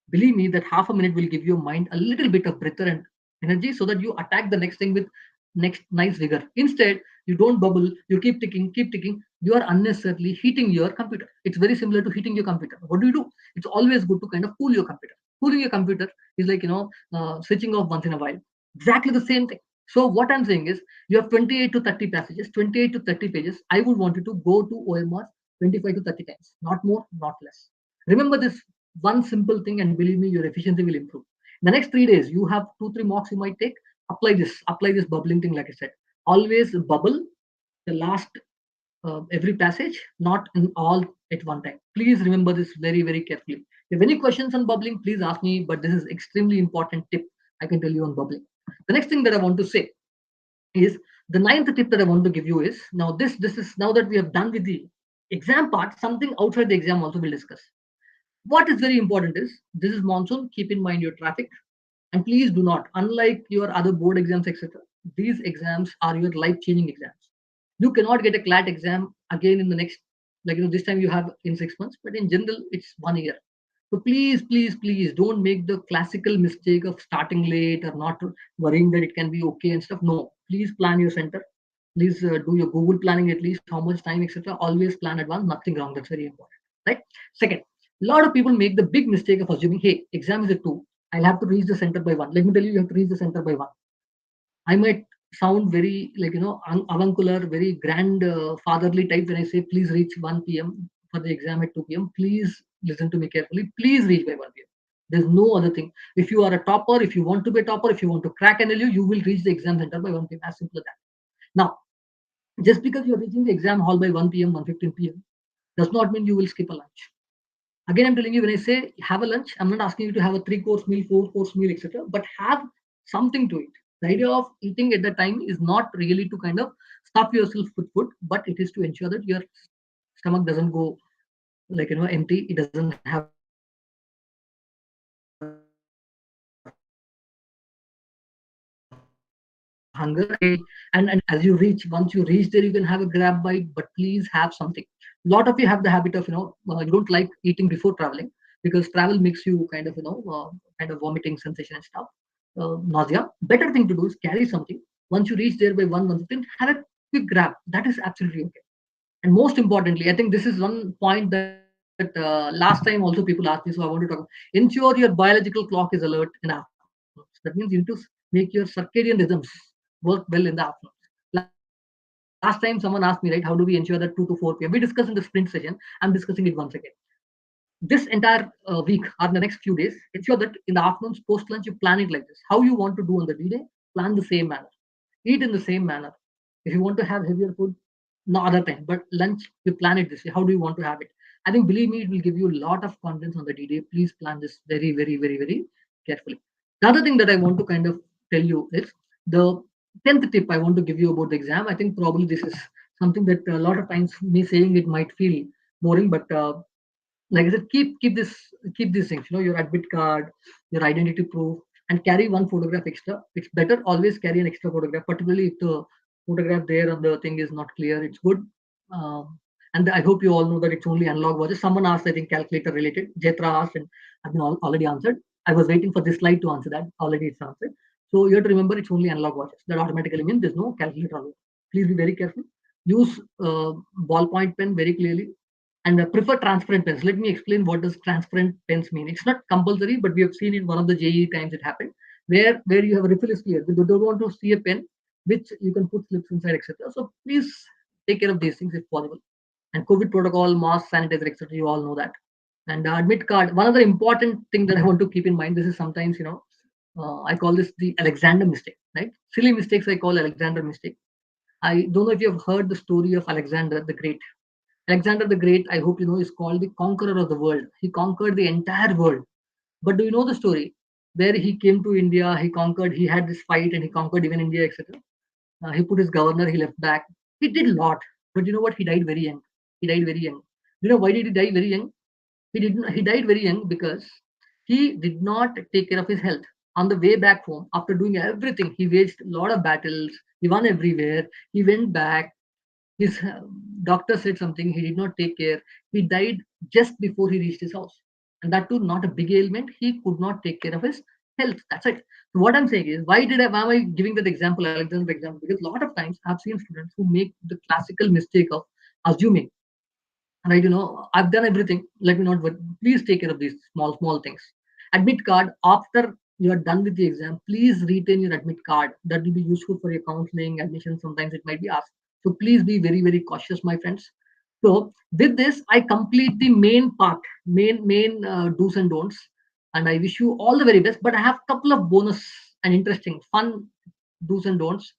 Believe me, that half a minute will give your mind a little bit of breather and energy so that you attack the next thing with next nice vigor. Instead, you don't bubble, you keep ticking, you are unnecessarily heating your computer. It's very similar to heating your computer. What do? It's always good to kind of cool your computer. Cooling your computer is like, switching off once in a while. Exactly the same thing. So what I'm saying is, you have 28 to 30 passages, 28 to 30 pages. I would want you to go to OMR 25 to 30 times, not more, not less. Remember this one simple thing, and believe me, your efficiency will improve. The next 3 days, you have 2, 3 mocks you might take. Apply this bubbling thing, like I said. Always bubble the last every passage, not in all at one time. Please remember this very, very carefully. If you have any questions on bubbling, please ask me. But this is extremely important tip I can tell you on bubbling. The next thing that I want to say is, the ninth tip that I want to give you is, now this is, now that we have done with the exam part, something outside the exam also we'll discuss. What is very important is, this is monsoon. Keep in mind your traffic, and please do not, unlike your other board exams, etc., these exams are your life-changing exams. You cannot get a CLAT exam again in the next, like, this time you have in 6 months, but in general, it's 1 year. So please don't make the classical mistake of starting late or not worrying that it can be okay and stuff. No, please plan your center. Please do your Google planning, at least how much time, etc. Always plan advance. Nothing wrong. That's very important, right? Second, a lot of people make the big mistake of assuming, hey, exam is at 2. I'll have to reach the center by 1. Let me tell you, you have to reach the center by 1. I might sound very like avuncular, very grand fatherly type when I say please reach 1 p.m. for the exam at 2 p.m. Please listen to me carefully. Please reach by 1 p.m. There's no other thing. If you are a topper, if you want to be a topper, if you want to crack an LU, you will reach the exam center by 1 p.m. As simple as that. Now, just because you're reaching the exam hall by 1 p.m., 1:15 p.m. does not mean you will skip a lunch. Again, I'm telling you, when I say have a lunch, I'm not asking you to have a 3-course meal, 4-course meal, etc. But have something to eat. The idea of eating at the time is not really to kind of stuff yourself with food, but it is to ensure that your stomach doesn't go like empty. It doesn't have hunger. It doesn't have and as you reach, once you reach there, you can have a grab bite, but please have something. A lot of you have the habit of you don't like eating before traveling because travel makes you kind of kind of vomiting sensation and stuff, nausea. Better thing to do is carry something. Once you reach there by 1:15, have a quick grab. That is absolutely okay. And most importantly, I think this is one point that last time also people asked me, so I want to talk about. Ensure your biological clock is alert in the afternoons. That means you need to make your circadian rhythms work well in the afternoons. Last time someone asked me, right, how do we ensure that 2 to 4 p.m.? We discussed in the sprint session. I'm discussing it once again. This entire week or the next few days, ensure that in the afternoons post lunch you plan it like this. How you want to do on the D-day, plan the same manner. Eat in the same manner. If you want to have heavier food, no other time. But lunch, you plan it this way. How do you want to have it? I think, believe me, it will give you a lot of confidence on the D-day. Please plan this very carefully. The other thing that I want to kind of tell you is the 10th tip I want to give you about the exam. I think probably this is something that a lot of times me saying it might feel boring, but like I said, keep these things. Your admit card, your identity proof, and carry one photograph extra. It's better always carry an extra photograph, particularly if the photograph there on the thing is not clear. It's good. And I hope you all know that it's only analog watches. Someone asked, I think, calculator related. Jetra asked, and I've been already answered. I was waiting for this slide to answer that. Already it's answered. So you have to remember it's only analog watches. That automatically means there's no calculator. Please be very careful. Use ballpoint pen very clearly and prefer transparent pens. Let me explain what does transparent pens mean. It's not compulsory, but we have seen in one of the JEE times it happened, where you have a refill is clear. You don't want to see a pen which you can put slips inside, etc. So please take care of these things if possible. And COVID protocol, mask, sanitizer, etc. You all know that. And admit card. One other important thing that I want to keep in mind. This is sometimes I call this the Alexander mistake, right? Silly mistakes I call Alexander mistake. I don't know if you have heard the story of Alexander the Great. Alexander the Great, I hope you know, is called the conqueror of the world. He conquered the entire world. But do you know the story? Where he came to India, he conquered, he had this fight and he conquered even India, etc. He put his governor, he left back. He did a lot. But you know what? He died very young. He died very young. You know why did he die very young? He died very young because he did not take care of his health. On the way back home, after doing everything, he waged a lot of battles. He won everywhere. He went back. His doctor said something, he did not take care. He died just before he reached his house. And that too, not a big ailment. He could not take care of his health. That's it. So what I'm saying is, why am I giving that example, Alexander example? Because a lot of times I've seen students who make the classical mistake of assuming, right? I've done everything. Let me not, but please take care of these small things. Admit card, after you're done with the exam, please retain your admit card. That will be useful for your counseling, admission. Sometimes it might be asked. So please be very cautious, my friends. So with this, I complete the main part, main do's and don'ts, and I wish you all the very best. But I have a couple of bonus and interesting, fun do's and don'ts.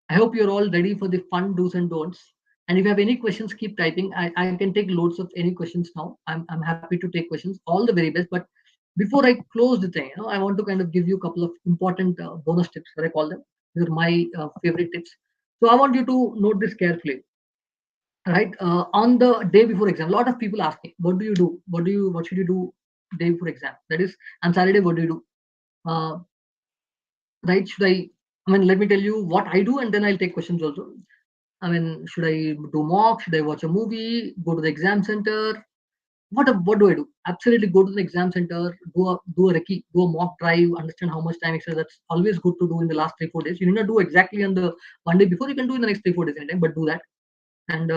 I hope you're all ready for the fun do's and don'ts. And if you have any questions, keep typing. I can take loads of any questions now. I'm happy to take questions. All the very best. But before I close the thing, I want to kind of give you a couple of important bonus tips, what I call them. These are my favorite tips. So I want you to note this carefully. Right, on the day before exam, a lot of people ask me, what do you do? What should you do day before exam? That is, on Saturday, what do you do? Right? I mean, let me tell you what I do, and then I'll take questions also. I mean, should I do mock? Should I watch a movie? Go to the exam center? what do I do? Absolutely go to the exam center, do a recce, do a mock drive, understand how much time, etc. That's always good to do in the last 3 4 days. You need not do exactly on the one day before. You can do in the next 3 4 days anytime, but do that. And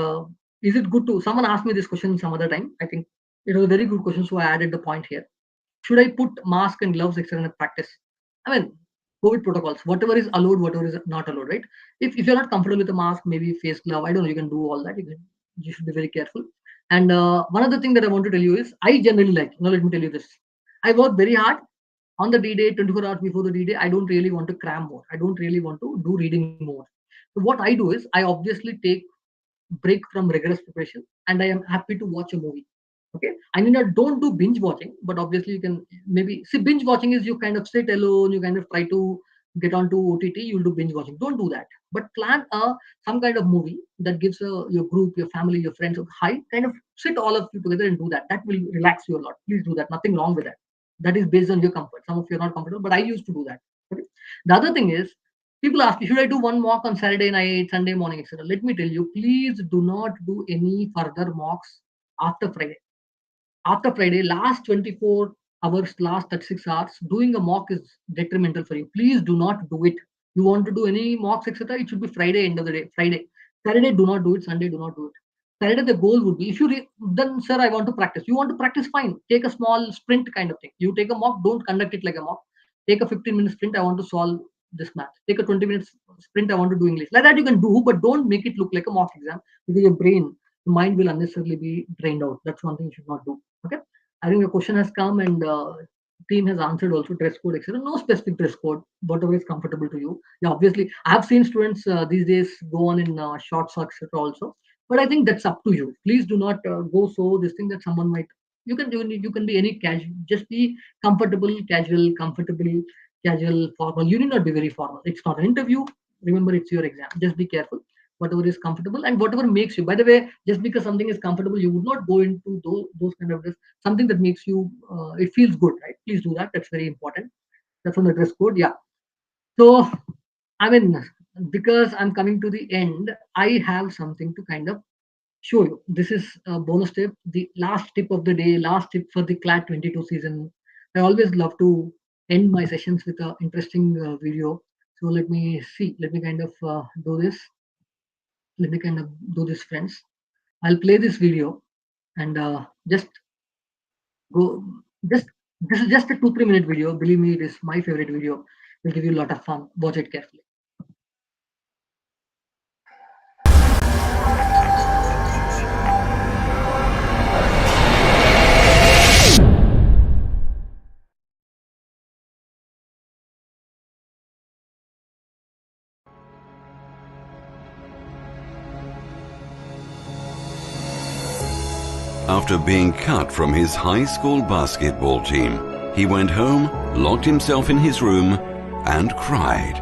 is it good to? Someone asked me this question some other time. I think it was a very good question, so I added the point here. Should I put mask and gloves, etc. in practice? I mean, COVID protocols, whatever is allowed, whatever is not allowed, right? If you're not comfortable with a mask, maybe face glove, I don't know, you can do all that. You should be very careful. And one other thing that I want to tell you is, I generally like, now let me tell you this. I work very hard on the D-Day, 24 hours before the D-Day. I don't really want to cram more. I don't really want to do reading more. So what I do is, I obviously take break from rigorous preparation and I am happy to watch a movie. Okay. I mean, I don't do binge watching, but obviously you can maybe see binge watching is you kind of sit alone, you kind of try to get onto OTT, you'll do binge watching. Don't do that. But plan some kind of movie that gives your group, your family, your friends a high kind of sit all of you together and do that. That will relax you a lot. Please do that. Nothing wrong with that. That is based on your comfort. Some of you are not comfortable, but I used to do that. Okay. The other thing is, people ask me, should I do one mock on Saturday night, Sunday morning, etc.? Let me tell you, please do not do any further mocks after Friday. After Friday, last 24 hours, last 36 hours, doing a mock is detrimental for you. Please do not do it. You want to do any mocks, etc., it should be Friday, end of the day. Friday. Saturday, do not do it. Sunday, do not do it. Saturday, the goal would be, if you then, sir, I want to practice. You want to practice, fine. Take a small sprint kind of thing. You take a mock, don't conduct it like a mock. Take a 15-minute sprint. I want to solve this math. Take a 20 minutes sprint. I want to do English. Like that, you can do, but don't make it look like a mock exam because your brain, the mind will unnecessarily be drained out. That's one thing you should not do. Okay. I think the question has come and team has answered also dress code, etc. No specific dress code, whatever is comfortable to you. Yeah, obviously, I have seen students these days go on in shorts, etc. also. But I think that's up to you. Please do not go so this thing that someone might. You can be any casual. Just be comfortable, casual, comfortable, casual, formal. You need not be very formal. It's not an interview. Remember, it's your exam. Just be careful. Whatever is comfortable and whatever makes you. By the way, just because something is comfortable, you would not go into those kind of dress. Something that makes you it feels good, right? Please do that. That's very important. That's on the dress code. Yeah. So I mean, because I'm coming to the end, I have something to kind of show you. This is a bonus tip, the last tip of the day, last tip for the CLAT-22 season. I always love to end my sessions with an interesting video. So let me see. Let me kind of do this. Let me kind of do this, friends. I'll play this video and just go. Just this is just a 2 3 minute video. Believe me, it is my favorite video. Will give you a lot of fun. Watch it carefully.
After being cut from his high school basketball team, he went home, locked himself in his room, and cried.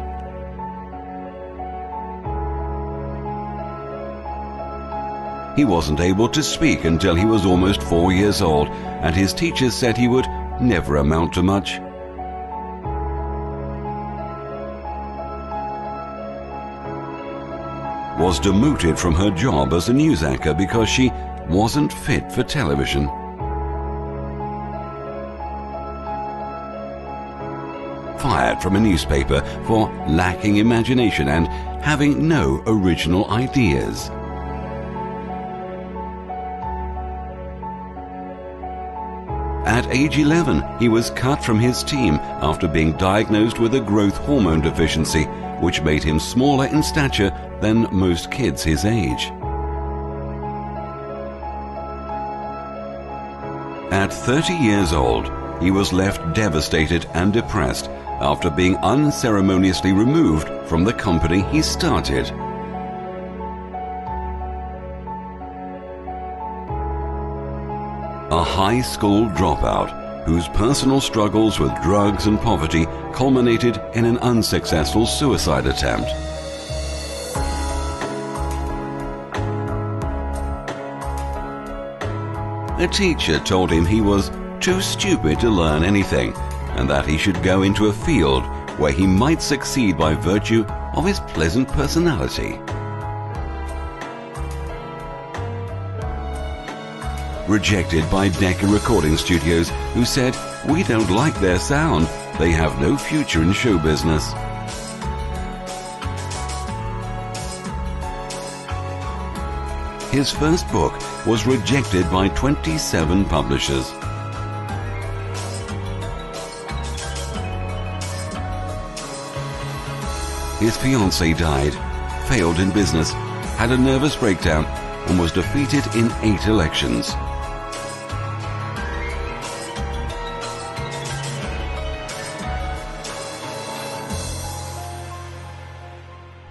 He wasn't able to speak until he was almost 4 years old, and his teachers said he would never amount to much. Was demoted from her job as a news anchor because she wasn't fit for television. Fired from a newspaper for lacking imagination and having no original ideas. At age 11, he was cut from his team after being diagnosed with a growth hormone deficiency, which made him smaller in stature than most kids his age. At 30 years old, he was left devastated and depressed after being unceremoniously removed from the company he started. A high school dropout whose personal struggles with drugs and poverty culminated in an unsuccessful suicide attempt. A teacher told him he was too stupid to learn anything and that he should go into a field where he might succeed by virtue of his pleasant personality. Rejected by Decca Recording Studios, who said, "We don't like their sound. They have no future in show business." His first book was rejected by 27 publishers. His fiancée died, failed in business, had a nervous breakdown, and was defeated in 8 elections.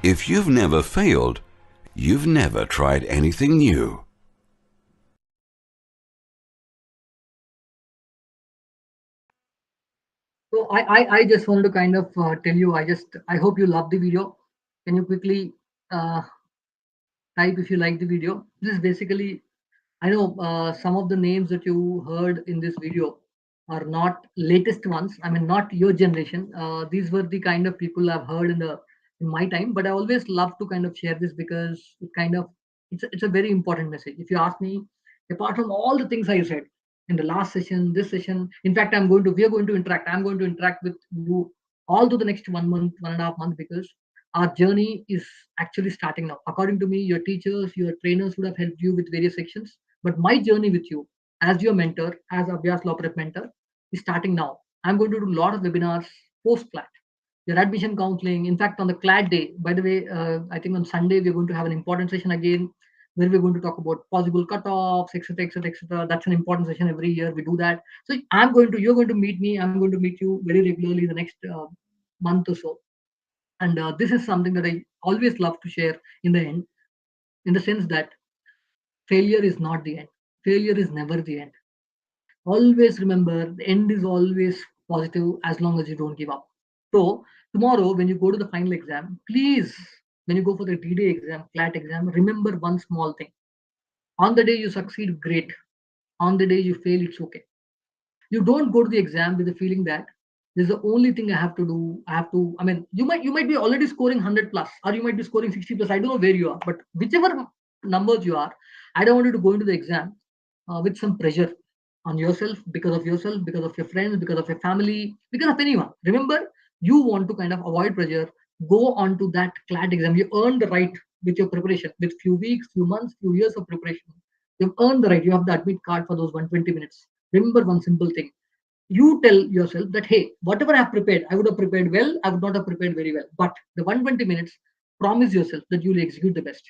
If you've never failed, you've never tried anything new.
So I just wanted to kind of tell you, I hope you love the video. Can you quickly type if you like the video? This is basically, I know some of the names that you heard in this video are not latest ones. I mean, not your generation. These were the kind of people I've heard in my time. But I always love to kind of share this because it's a very important message. If you ask me, apart from all the things I said in the last session, this session, in fact, we are going to interact. I'm going to interact with you all through the next 1 month, 1.5 months, because our journey is actually starting now. According to me, your teachers, your trainers would have helped you with various sections, but my journey with you as your mentor, as Abhyaas LawPrep mentor, is starting now. I'm going to do a lot of webinars post CLAT, your admission counseling. In fact, on the CLAT day, by the way, I think on Sunday we're going to have an important session again, where we're going to talk about possible cutoffs, etc., etc., etc. That's an important session every year. We do that. So you're going to meet me. I'm going to meet you very regularly the next month or so. And this is something that I always love to share in the end, in the sense that failure is not the end. Failure is never the end. Always remember, the end is always positive as long as you don't give up. So tomorrow, when you go to the final exam, please, when you go for the D-Day exam, CLAT exam, remember one small thing. On the day you succeed, great. On the day you fail, it's okay. You don't go to the exam with the feeling that this is the only thing I have to do. I mean, you might be already scoring 100 plus, or you might be scoring 60 plus. I don't know where you are, but whichever numbers you are, I don't want you to go into the exam with some pressure on yourself, because of your friends, because of your family, because of anyone. Remember, you want to kind of avoid pressure. Go on to that CLAT exam. You earn the right with your preparation, with few weeks, few months, few years of preparation. You've earned the right. You have the admit card for those 120 minutes. Remember one simple thing. You tell yourself that, hey, whatever I have prepared, I would have prepared well, I would not have prepared very well. But the 120 minutes, promise yourself that you will execute the best.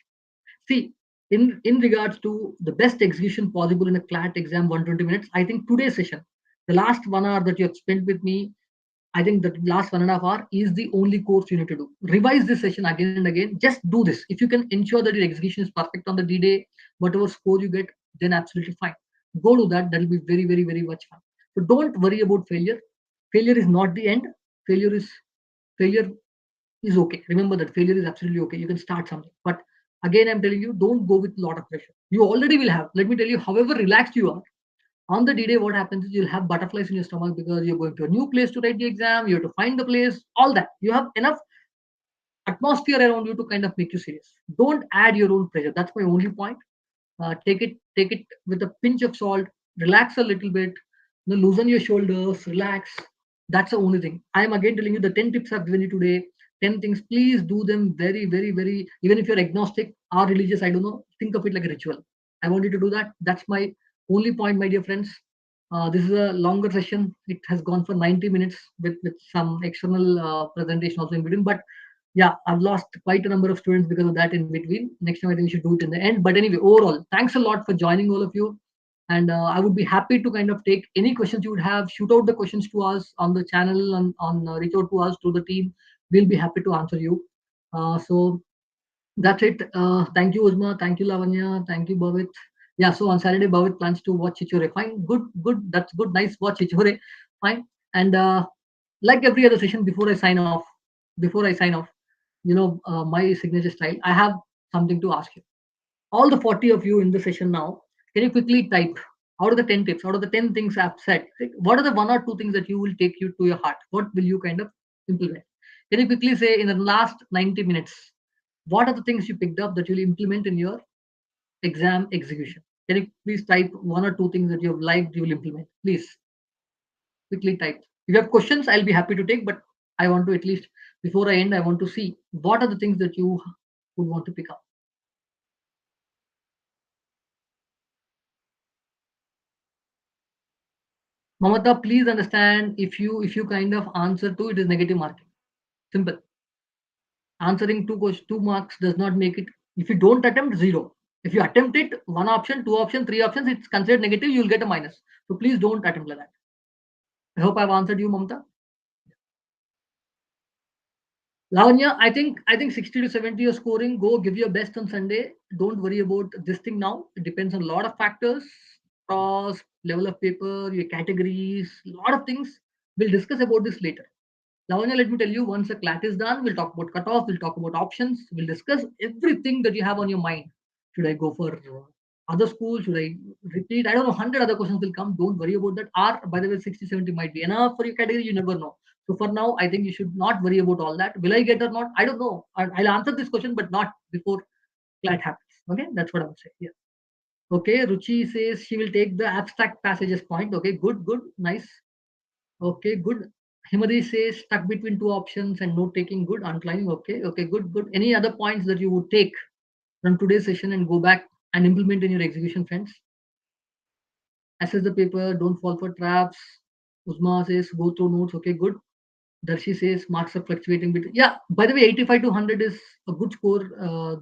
See, in regards to the best execution possible in a CLAT exam, 120 minutes, I think today's session, the last 1 hour that you have spent with me, I think the last 1.5 hours is the only course you need to do. Revise this session again and again. Just do this. If you can ensure that your execution is perfect on the D-Day, whatever score you get, then absolutely fine. Go to that. That will be very, very, very much fun. So don't worry about failure. Failure is not the end. Failure is failure is okay. Remember that failure is absolutely okay. You can start something. But again, I'm telling you, don't go with a lot of pressure. You already will have. Let me tell you, however relaxed you are, on the D-Day, what happens is you'll have butterflies in your stomach because you're going to a new place to write the exam. You have to find the place, all that. You have enough atmosphere around you to kind of make you serious. Don't add your own pressure. That's my only point. Take it with a pinch of salt. Relax a little bit. Loosen your shoulders. Relax. That's the only thing. I am again telling you the 10 tips I've given you today. 10 things. Please do them very, very, very. Even if you're agnostic or religious, I don't know. Think of it like a ritual. I want you to do that. That's my only point, my dear friends. This is a longer session. It has gone for 90 minutes with some external presentation also in between. But yeah, I've lost quite a number of students because of that in between. Next time, I think we should do it in the end. But anyway, overall, thanks a lot for joining, all of you. And I would be happy to kind of take any questions you would have. Shoot out the questions to us on the channel and on reach out to us, to the team. We'll be happy to answer you. So that's it. Thank you, Uzma. Thank you, Lavanya. Thank you, Bhavit. Yeah, so on Saturday, Bhavit plans to watch Chichore. Fine, good, good. That's good. Nice. Watch Chichore. Fine. And like every other session, before I sign off, my signature style, I have something to ask you. All the 40 of you in the session now, can you quickly type out of the 10 tips, out of the 10 things I've said, like, what are the 1 or 2 things that you will take you to your heart? What will you kind of implement? Can you quickly say in the last 90 minutes, what are the things you picked up that you'll implement in your exam execution? Can you please type one or two things that you have liked, you will implement? Please quickly type. If you have questions, I'll be happy to take, but I want to at least before I end, I want to see what are the things that you would want to pick up. Mamata, please understand if you kind of answer two, it is negative marking. Simple. Answering two marks does not make it. If you don't attempt, zero. If you attempt it, one option, two option, three options, it's considered negative. You'll get a minus. So please don't attempt like that. I hope I've answered you, Mamata. Lavanya, I think 60 to 70 you're scoring. Go give your best on Sunday. Don't worry about this thing now. It depends on a lot of factors, cost, level of paper, your categories, a lot of things. We'll discuss about this later. Lavanya, let me tell you, once the CLAT is done, we'll talk about cutoff, we'll talk about options, we'll discuss everything that you have on your mind. Should I go for other school? Should I repeat? I don't know, 100 other questions will come. Don't worry about that. Or, by the way, 60, 70 might be enough for your category. You never know. So for now, I think you should not worry about all that. Will I get or not? I don't know. I'll answer this question, but not before CLAT happens. Okay, that's what I would say. Yeah. Okay, Ruchi says she will take the abstract passages point. Okay, good, good, nice. Okay, good. Himadi says stuck between two options and note taking. Good. Underlining. Okay. Okay. Good. Good. Any other points that you would take from today's session and go back and implement in your execution, friends? Assess the paper. Don't fall for traps. Uzma says go through notes. Okay. Good. Darshi says marks are fluctuating between. Yeah. By the way, 85 to 100 is a good score.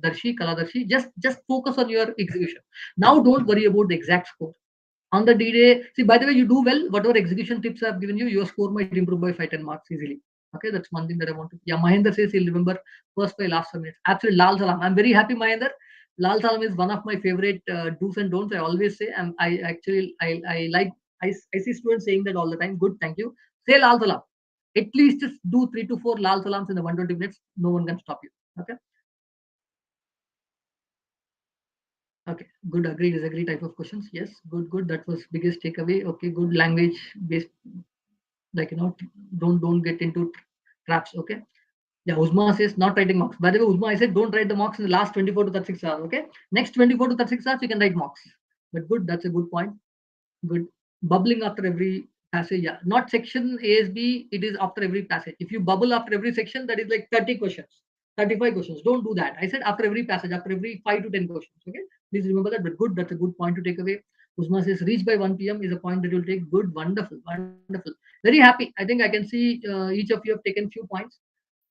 Darshi, Kala Darshi. Just focus on your execution. Now don't worry about the exact score. On the D-Day, see, by the way, you do well, whatever execution tips I've given you, your score might improve by 5, 10 marks easily. Okay, that's one thing that I want to. Yeah, Mahendra says he'll remember first by last 5 minutes. Absolutely, Lal Salam. I'm very happy, Mahendra. Lal Salam is one of my favorite do's and don'ts. I always say, and I actually, I like, I see students saying that all the time. Good, thank you. Say Lal Salam. At least just do 3 to 4 Lal Salams in the 120 minutes. No one can stop you. Okay. Okay, good. Agree, disagree type of questions. Yes, good, good. That was biggest takeaway. Okay, good. Language based, like don't get into traps. Okay. Yeah, Uzma says not writing marks. By the way, Uzma, I said don't write the marks in the last 24 to 36 hours. Okay, next 24 to 36 hours you can write marks. But good, that's a good point. Good. Bubbling after every passage. Yeah, not section ASB. It is after every passage. If you bubble after every section, that is like 30 questions, 35 questions. Don't do that. I said after every passage, after every 5 to 10 questions. Okay. Please remember that. But good. That's a good point to take away. Usma says reach by 1 p.m. is a point that you'll take. Good. Wonderful. Wonderful. Very happy. I think I can see each of you have taken few points.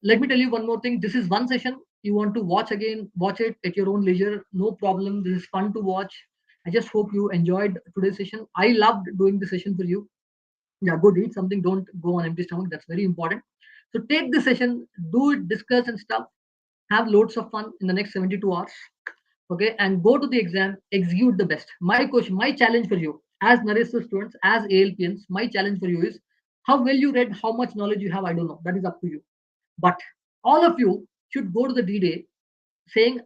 Let me tell you one more thing. This is one session. You want to watch again, watch it at your own leisure. No problem. This is fun to watch. I just hope you enjoyed today's session. I loved doing the session for you. Yeah, good. Eat something. Don't go on empty stomach. That's very important. So take the session, do it, discuss and stuff. Have loads of fun in the next 72 hours. Okay, and go to the exam, execute the best. My question, my challenge for you, as Naresh students, as ALPNs, my challenge for you is how well you read, how much knowledge you have. I don't know. That is up to you. But all of you should go to the D-Day saying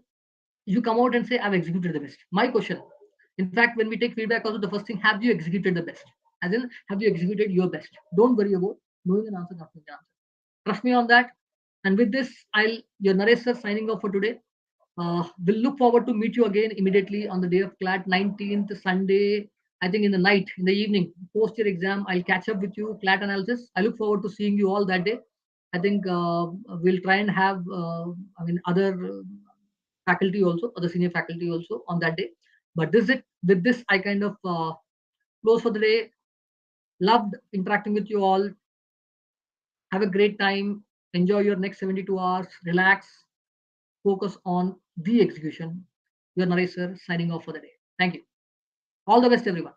you come out and say I've executed the best. My question, in fact, when we take feedback also, the first thing, have you executed the best? As in, have you executed your best? Don't worry about knowing an answer, not knowing an answer. Trust me on that. And with this, your Naresh sir signing off for today. We'll look forward to meet you again immediately on the day of CLAT 19th Sunday. I think in the night, in the evening, post your exam, I'll catch up with you, CLAT analysis. I look forward to seeing you all that day. I think we'll try and have, other faculty also, other senior faculty also on that day. But this is it. With this, I kind of close for the day. Loved interacting with you all. Have a great time. Enjoy your next 72 hours. Relax. Focus on the execution. Your Naresh sir signing off for the day. Thank you. All the best, everyone.